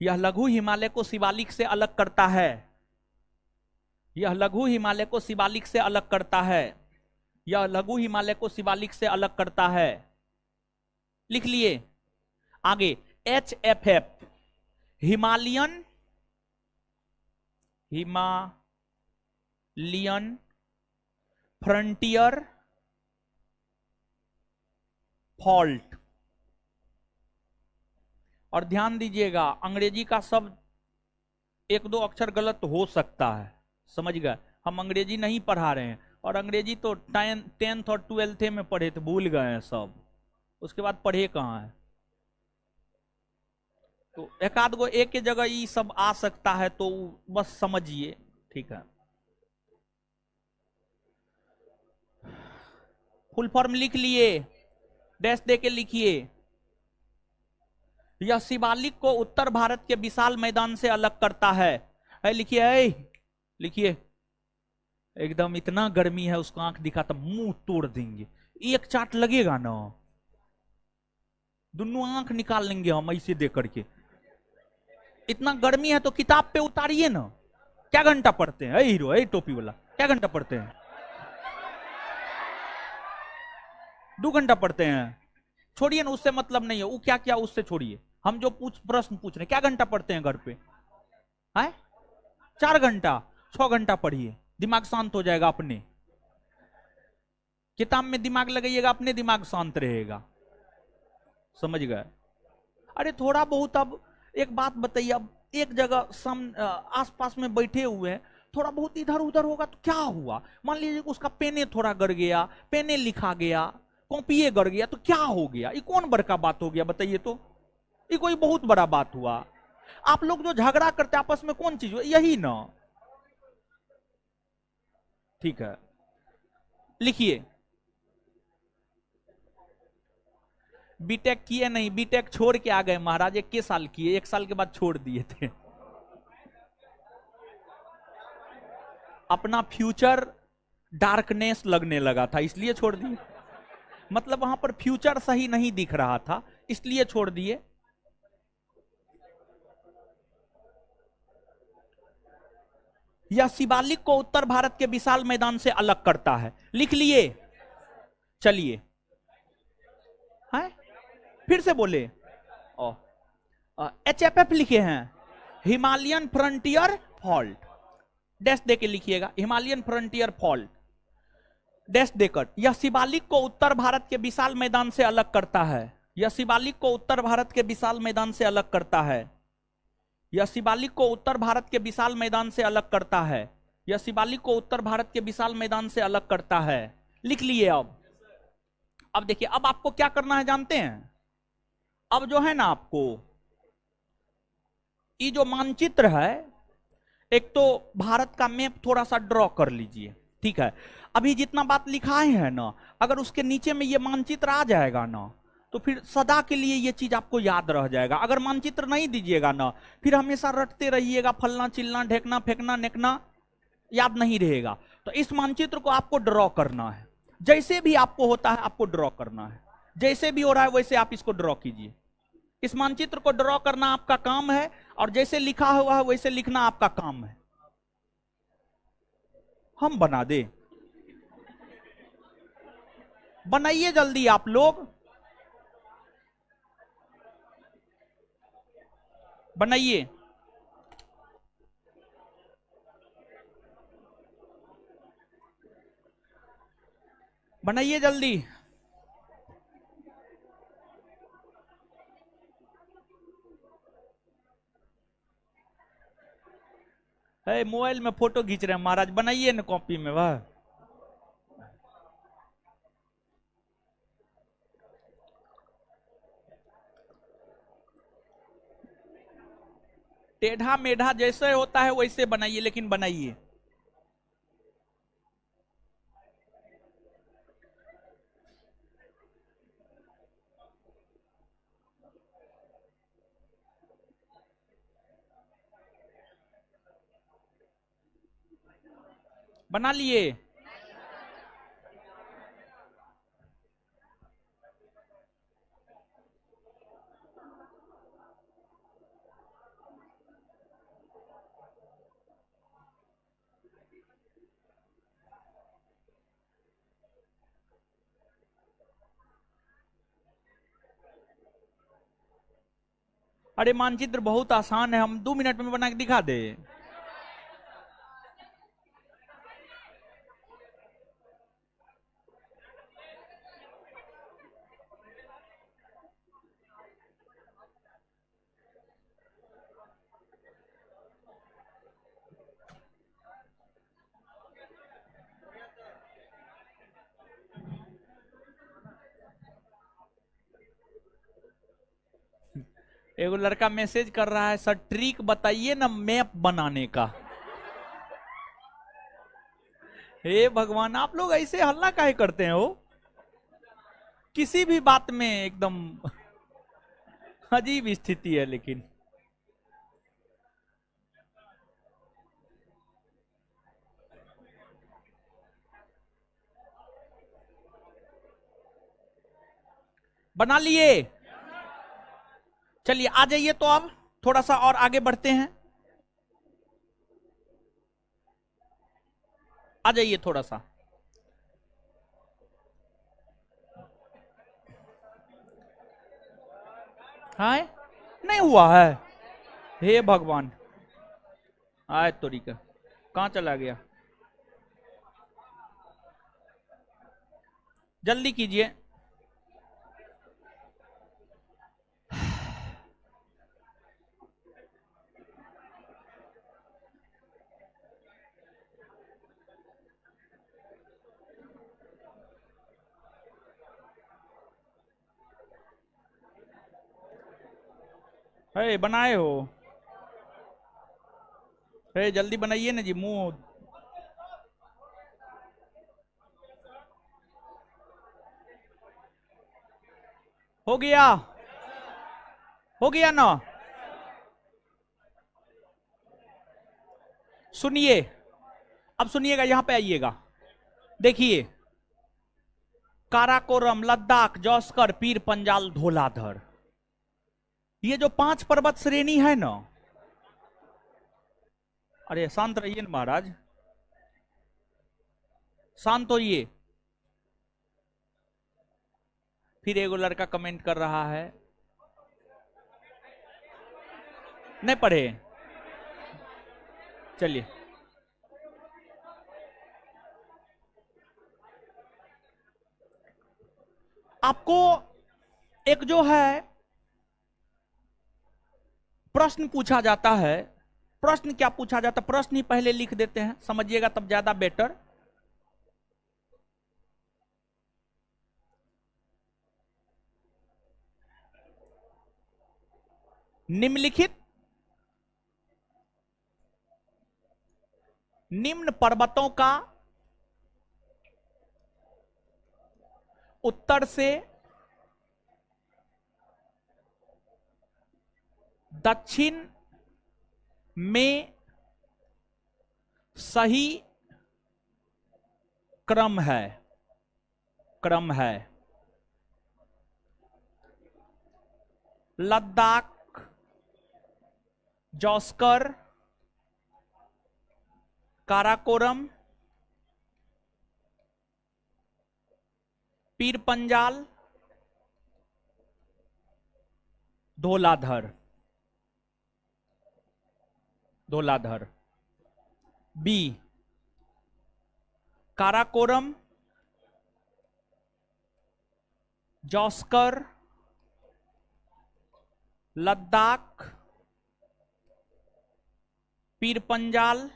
यह लघु हिमालय को शिवालिक से अलग करता है। यह लघु हिमालय को शिवालिक से अलग करता है। यह लघु हिमालय को शिवालिक से अलग करता है। लिख लिए। आगे HFF हिमालयन फ्रंटियर फॉल्ट। और ध्यान दीजिएगा, अंग्रेजी का शब्द एक दो अक्षर गलत हो सकता है, समझ गए। हम अंग्रेजी नहीं पढ़ा रहे हैं, और अंग्रेजी तो 10th और 12th में पढ़े थे, भूल गए हैं सब, उसके बाद पढ़े कहाँ है। तो एक आध गो एक के जगह ये सब आ सकता है, तो बस समझिए, ठीक है। फुल फॉर्म लिख लिए, डैश दे के लिखिए। यह शिवालिक को उत्तर भारत के विशाल मैदान से अलग करता है। लिखिए, लिखिए। एकदम इतना गर्मी है, उसको आंख दिखाता मुंह तोड़ देंगे, एक चाट लगेगा ना, दोनों आंख निकाल लेंगे हम ऐसे दे करके। इतना गर्मी है तो किताब पे उतारिए ना। क्या घंटा पढ़ते हैं हीरो, टोपी वाला, क्या घंटा पढ़ते हैं? 2 घंटा पढ़ते हैं। छोड़िए ना, उससे मतलब नहीं है, वो क्या क्या उससे छोड़िए। हम जो प्रश्न पूछ रहे, क्या घंटा पढ़ते हैं घर पे? है 4 घंटा, 6 घंटा पढ़िए, दिमाग शांत हो जाएगा अपने। किताब में दिमाग लगाइएगा, अपने दिमाग शांत रहेगा, समझ गए। अरे थोड़ा बहुत, अब एक बात बताइए, अब एक जगह आसपास में बैठे हुए हैं, थोड़ा बहुत इधर उधर होगा तो क्या हुआ? मान लीजिए उसका पेने थोड़ा गिर गया, पेने लिखा गया, कॉपी गिर गया, तो क्या हो गया? ये कौन बड़का बात हो गया बताइए तो? ये कोई बहुत बड़ा बात हुआ? आप लोग जो झगड़ा करते आपस में, कौन चीज यही ना, ठीक है। लिखिए। बीटेक किए नहीं, बीटेक छोड़ के आ गए महाराज। 21 साल किए, 1 साल के बाद छोड़ दिए थे। अपना फ्यूचर डार्कनेस लगने लगा था, इसलिए छोड़ दिए। मतलब वहां पर फ्यूचर सही नहीं दिख रहा था, इसलिए छोड़ दिए। यह शिवालिक को उत्तर भारत के विशाल मैदान से अलग करता है। लिख लिए? चलिए, है फिर से बोले। HFF लिखे हैं, हिमालयन फ्रंटियर फॉल्ट। डैश देके लिखिएगा, हिमालयन फ्रंटियर फॉल्ट, डैश देकर। यह शिवालिक को उत्तर भारत के विशाल मैदान से अलग करता है। यह शिवालिक को उत्तर भारत के विशाल मैदान से अलग करता है। यह शिवालिक को उत्तर भारत के विशाल मैदान से अलग करता है। यह शिवालिक को उत्तर भारत के विशाल मैदान से अलग करता है। लिख लिए। अब देखिए, अब आपको क्या करना है जानते हैं? अब जो है ना, आपको ये जो मानचित्र है, एक तो भारत का मैप थोड़ा सा ड्रॉ कर लीजिए, ठीक है। अभी जितना बात लिखाए है ना, अगर उसके नीचे में ये मानचित्र आ जाएगा ना, तो फिर सदा के लिए ये चीज आपको याद रह जाएगा। अगर मानचित्र नहीं दीजिएगा ना, फिर हमेशा रटते रहिएगा, फलना चिलना ढेकना फेंकना नेकना, याद नहीं रहेगा। तो इस मानचित्र को आपको ड्रॉ करना है, जैसे भी आपको होता है आपको ड्रॉ करना है। जैसे भी हो रहा है वैसे आप इसको ड्रॉ कीजिए। इस मानचित्र को ड्रॉ करना आपका काम है, और जैसे लिखा हुआ है वैसे लिखना आपका काम है। हम बना दे, बनाइए जल्दी आप लोग, बनाइए। बनाइए जल्दी। मोबाइल में फोटो खींच रहे हैं महाराज, बनाइए ना कॉपी में। वह टेढ़ा मेढ़ा जैसे होता है वैसे बनाइए, लेकिन बनाइए। बना लिए? अरे मानचित्र बहुत आसान है, हम 2 मिनट में बना के दिखा दे। एगो लड़का मैसेज कर रहा है, सर ट्रिक बताइए ना मैप बनाने का। हे भगवान, आप लोग ऐसे हल्ला काहे करते हो? किसी भी बात में एकदम अजीब स्थिति है। लेकिन बना लिए? चलिए आ जाइए, तो अब थोड़ा सा और आगे बढ़ते हैं। आ जाइए थोड़ा सा। हाय, नहीं हुआ है? हे भगवान, आय तोरी का, कहां चला गया? जल्दी कीजिए। बनाए हो? जल्दी बनाइए ना जी, मुंह। हो गया? हो गया ना? सुनिए, अब सुनिएगा, यहां पे आइएगा। देखिए, काराकोरम, लद्दाख, जौस्कर, पीर पंजाल, धौलाधर, ये जो 5 पर्वत श्रेणी है ना। अरे शांत रहिए ना महाराज, शांत होइए। फिर एगो लड़का कमेंट कर रहा है, नहीं पढ़े? चलिए, आपको एक जो है प्रश्न पूछा जाता है। प्रश्न क्या पूछा जाता है, प्रश्न ही पहले लिख देते हैं, समझिएगा तब ज्यादा बेटर। निम्नलिखित निम्न पर्वतों का उत्तर से दक्षिण में सही क्रम है। क्रम है लद्दाख, जॉस्कर, काराकोरम, पीर पंजाल, धौलाधर। धौलाधर। बी, काराकोरम, जॉस्कर, लद्दाख, पीर पंजाल,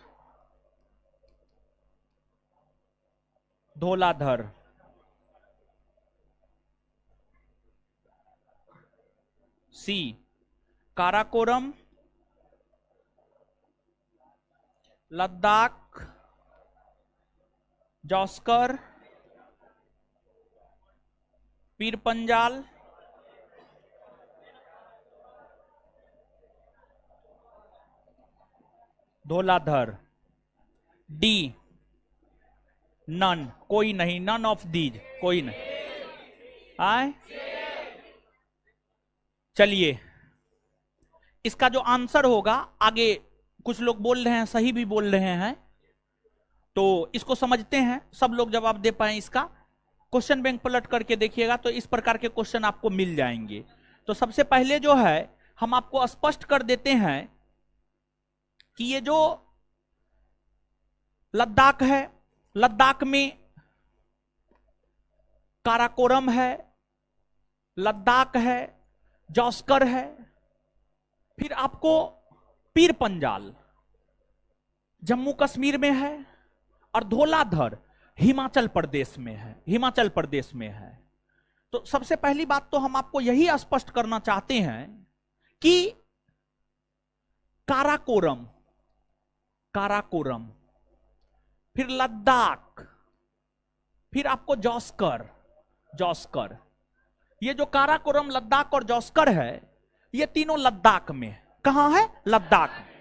धौलाधर। सी, काराकोरम, लद्दाख, जॉस्कर, पीर पंजाल, धौलाधर। डी, नन, कोई नहीं, नन ऑफ दीज, कोई नहीं। आए, चलिए इसका जो आंसर होगा, आगे कुछ लोग बोल रहे हैं, सही भी बोल रहे हैं, तो इसको समझते हैं, सब लोग जवाब दे पाए इसका। क्वेश्चन बैंक पलट करके देखिएगा तो इस प्रकार के क्वेश्चन आपको मिल जाएंगे। तो सबसे पहले जो है हम आपको स्पष्ट कर देते हैं कि ये जो लद्दाख है, लद्दाख में काराकोरम है, लद्दाख है, जॉस्कर है, फिर आपको पीर पंजाल जम्मू कश्मीर में है, और धौलाधर हिमाचल प्रदेश में है, हिमाचल प्रदेश में है। तो सबसे पहली बात तो हम आपको यही स्पष्ट करना चाहते हैं कि काराकोरम, काराकोरम, फिर लद्दाख, फिर आपको जॉस्कर, जॉस्कर, ये जो काराकोरम, लद्दाख और जॉस्कर है, ये तीनों लद्दाख में है। कहां है? लद्दाख में।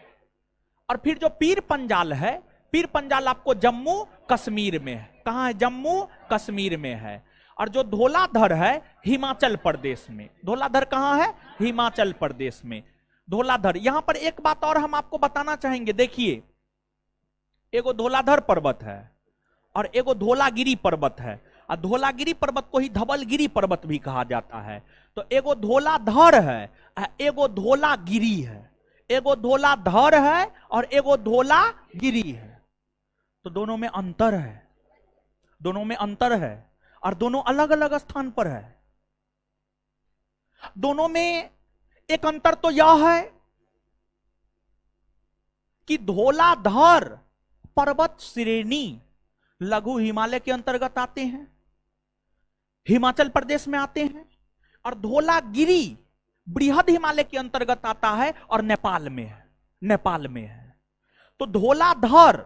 और फिर जो पीर पंजाल है, पीर पंजाल आपको जम्मू कश्मीर में है। कहां है? जम्मू कश्मीर में है। और जो धौलाधर है, हिमाचल प्रदेश में। धौलाधर कहां है? हिमाचल प्रदेश में। धौलाधर, यहां पर एक बात और हम आपको बताना चाहेंगे। देखिए, एगो धौलाधर पर्वत है और एगो धौलागिरी पर्वत है, और धौलागिरी पर्वत को ही धवलगिरी पर्वत भी कहा जाता है। तो एगो धौलाधर है, एगो धौलागिरी है, एगो धौलाधर है और एगो धौलागिरी है। तो दोनों में अंतर है, दोनों में अंतर है, और दोनों अलग अलग स्थान पर है। दोनों में एक अंतर तो यह है कि धौलाधर पर्वत श्रेणी लघु हिमालय के अंतर्गत आते हैं, हिमाचल प्रदेश में आते हैं, और धौलागिरी बृहद हिमालय के अंतर्गत आता है और नेपाल में है, नेपाल में है। तो धौलाधर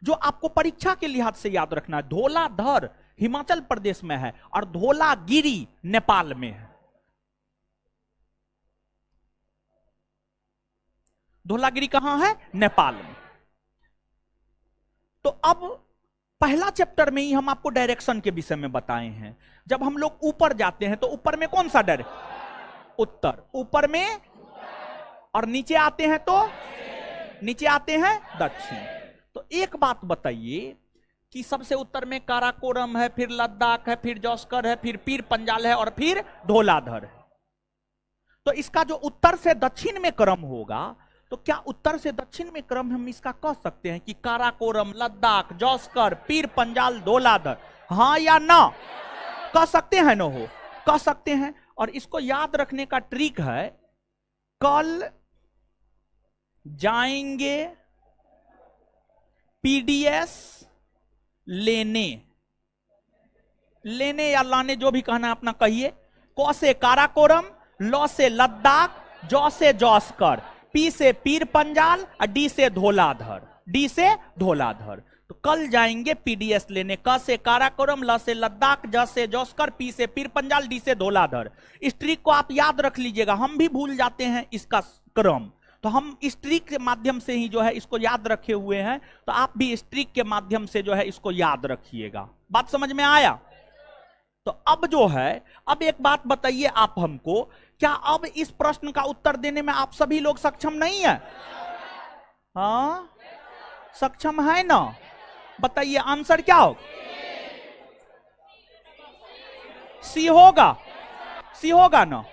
जो आपको परीक्षा के लिहाज से याद रखना है, धौलाधर हिमाचल प्रदेश में है और धौलागिरी नेपाल में है। धौलागिरी कहां है? नेपाल में। तो अब पहला चैप्टर में ही हम आपको डायरेक्शन के विषय में बताए हैं। जब हम लोग ऊपर जाते हैं तो ऊपर में कौन सा डायरेक्शन? उत्तर। ऊपर में, और नीचे आते हैं तो नीचे आते हैं दक्षिण। तो एक बात बताइए कि सबसे उत्तर में काराकोरम है, फिर लद्दाख है, फिर जॉस्कर है, फिर पीर पंजाल है और फिर धौलाधर है। तो इसका जो उत्तर से दक्षिण में क्रम होगा, तो क्या उत्तर से दक्षिण में क्रम हम इसका कह सकते हैं कि काराकोरम, लद्दाख, जॉस्कर, पीर पंजाल, धौलाधर? हां या ना? कह सकते हैं ना? हो, कह सकते हैं। और इसको याद रखने का ट्रिक है, कल जाएंगे पीडीएस लेने, लेने या लाने, जो भी कहना है अपना कहिए। क से काराकोरम, ल से लद्दाख, जॉ से जॉस्कर, पी से पीर पंजाल और डी से धौलाधर, डी से धौलाधर। तो कल जाएंगे पीडीएस लेने। क से काराकोरम, ल से लद्दाख, ज से जॉस्कर, पी से पीर पंजाल, डी से धौलाधर। इस ट्रिक को आप याद रख लीजिएगा, हम भी भूल जाते हैं इसका क्रम। तो हम इस ट्रिक के माध्यम से ही जो है इसको याद रखे हुए हैं, तो आप भी इस ट्रिक के माध्यम से जो है इसको याद रखिएगा। बात समझ में आया? तो अब जो है, अब एक बात बताइए आप हमको, क्या अब इस प्रश्न का उत्तर देने में आप सभी लोग सक्षम नहीं है? हाँ, सक्षम है ना? बताइए आंसर क्या हो? सी होगा, सी होगा ना?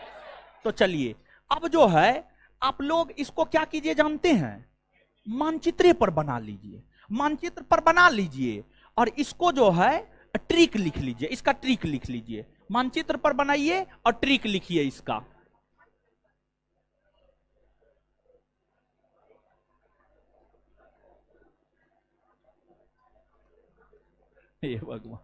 तो चलिए, अब जो है आप लोग इसको क्या कीजिए जानते हैं? मानचित्र पर बना लीजिए, मानचित्र पर बना लीजिए, और इसको जो है ट्रिक लिख लीजिए, इसका ट्रिक लिख लीजिए। मानचित्र पर बनाइए और ट्रिक लिखिए इसका। हे भगवान,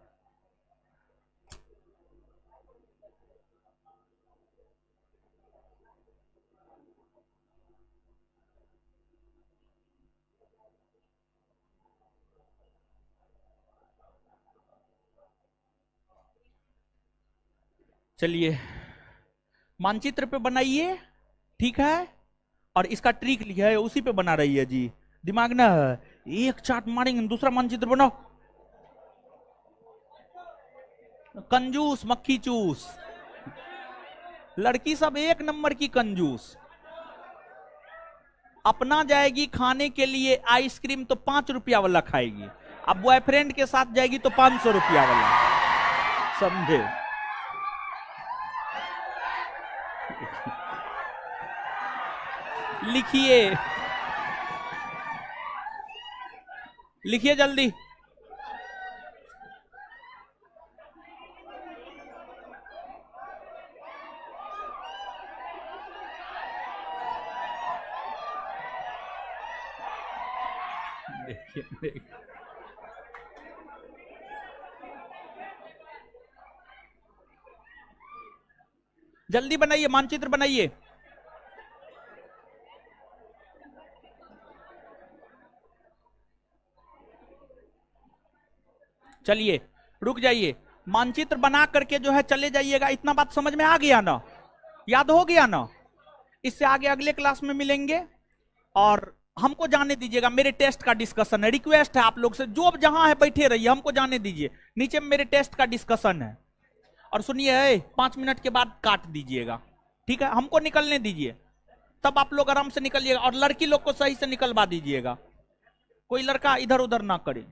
चलिए मानचित्र पे बनाइए, ठीक है, और इसका ट्रिक लिखा है उसी पे बना रही है जी। दिमाग ना है, एक चाट मारेंगे दूसरा मानचित्र बनाओ। कंजूस मक्खी चूस, लड़की सब एक नंबर की कंजूस। अपना जाएगी खाने के लिए आइसक्रीम तो 5 रुपया वाला खाएगी, अब बॉयफ्रेंड के साथ जाएगी तो 500 रुपया वाला, समझे? लिखिए, लिखिए जल्दी। देखिए देखिए, जल्दी बनाइए, मानचित्र बनाइए। चलिए रुक जाइए, मानचित्र बना करके जो है चले जाइएगा। इतना बात समझ में आ गया ना? याद हो गया ना? इससे आगे अगले क्लास में मिलेंगे, और हमको जाने दीजिएगा, मेरे टेस्ट का डिस्कशन है, रिक्वेस्ट है आप लोग से, जो जहां है बैठे रहिए, हमको जाने दीजिए, नीचे में मेरे टेस्ट का डिस्कशन है। और सुनिए, 5 मिनट के बाद काट दीजिएगा, ठीक है? हमको निकलने दीजिए, तब आप लोग आराम से निकलिएगा, और लड़की लोग को सही से निकलवा दीजिएगा, कोई लड़का इधर उधर ना करे।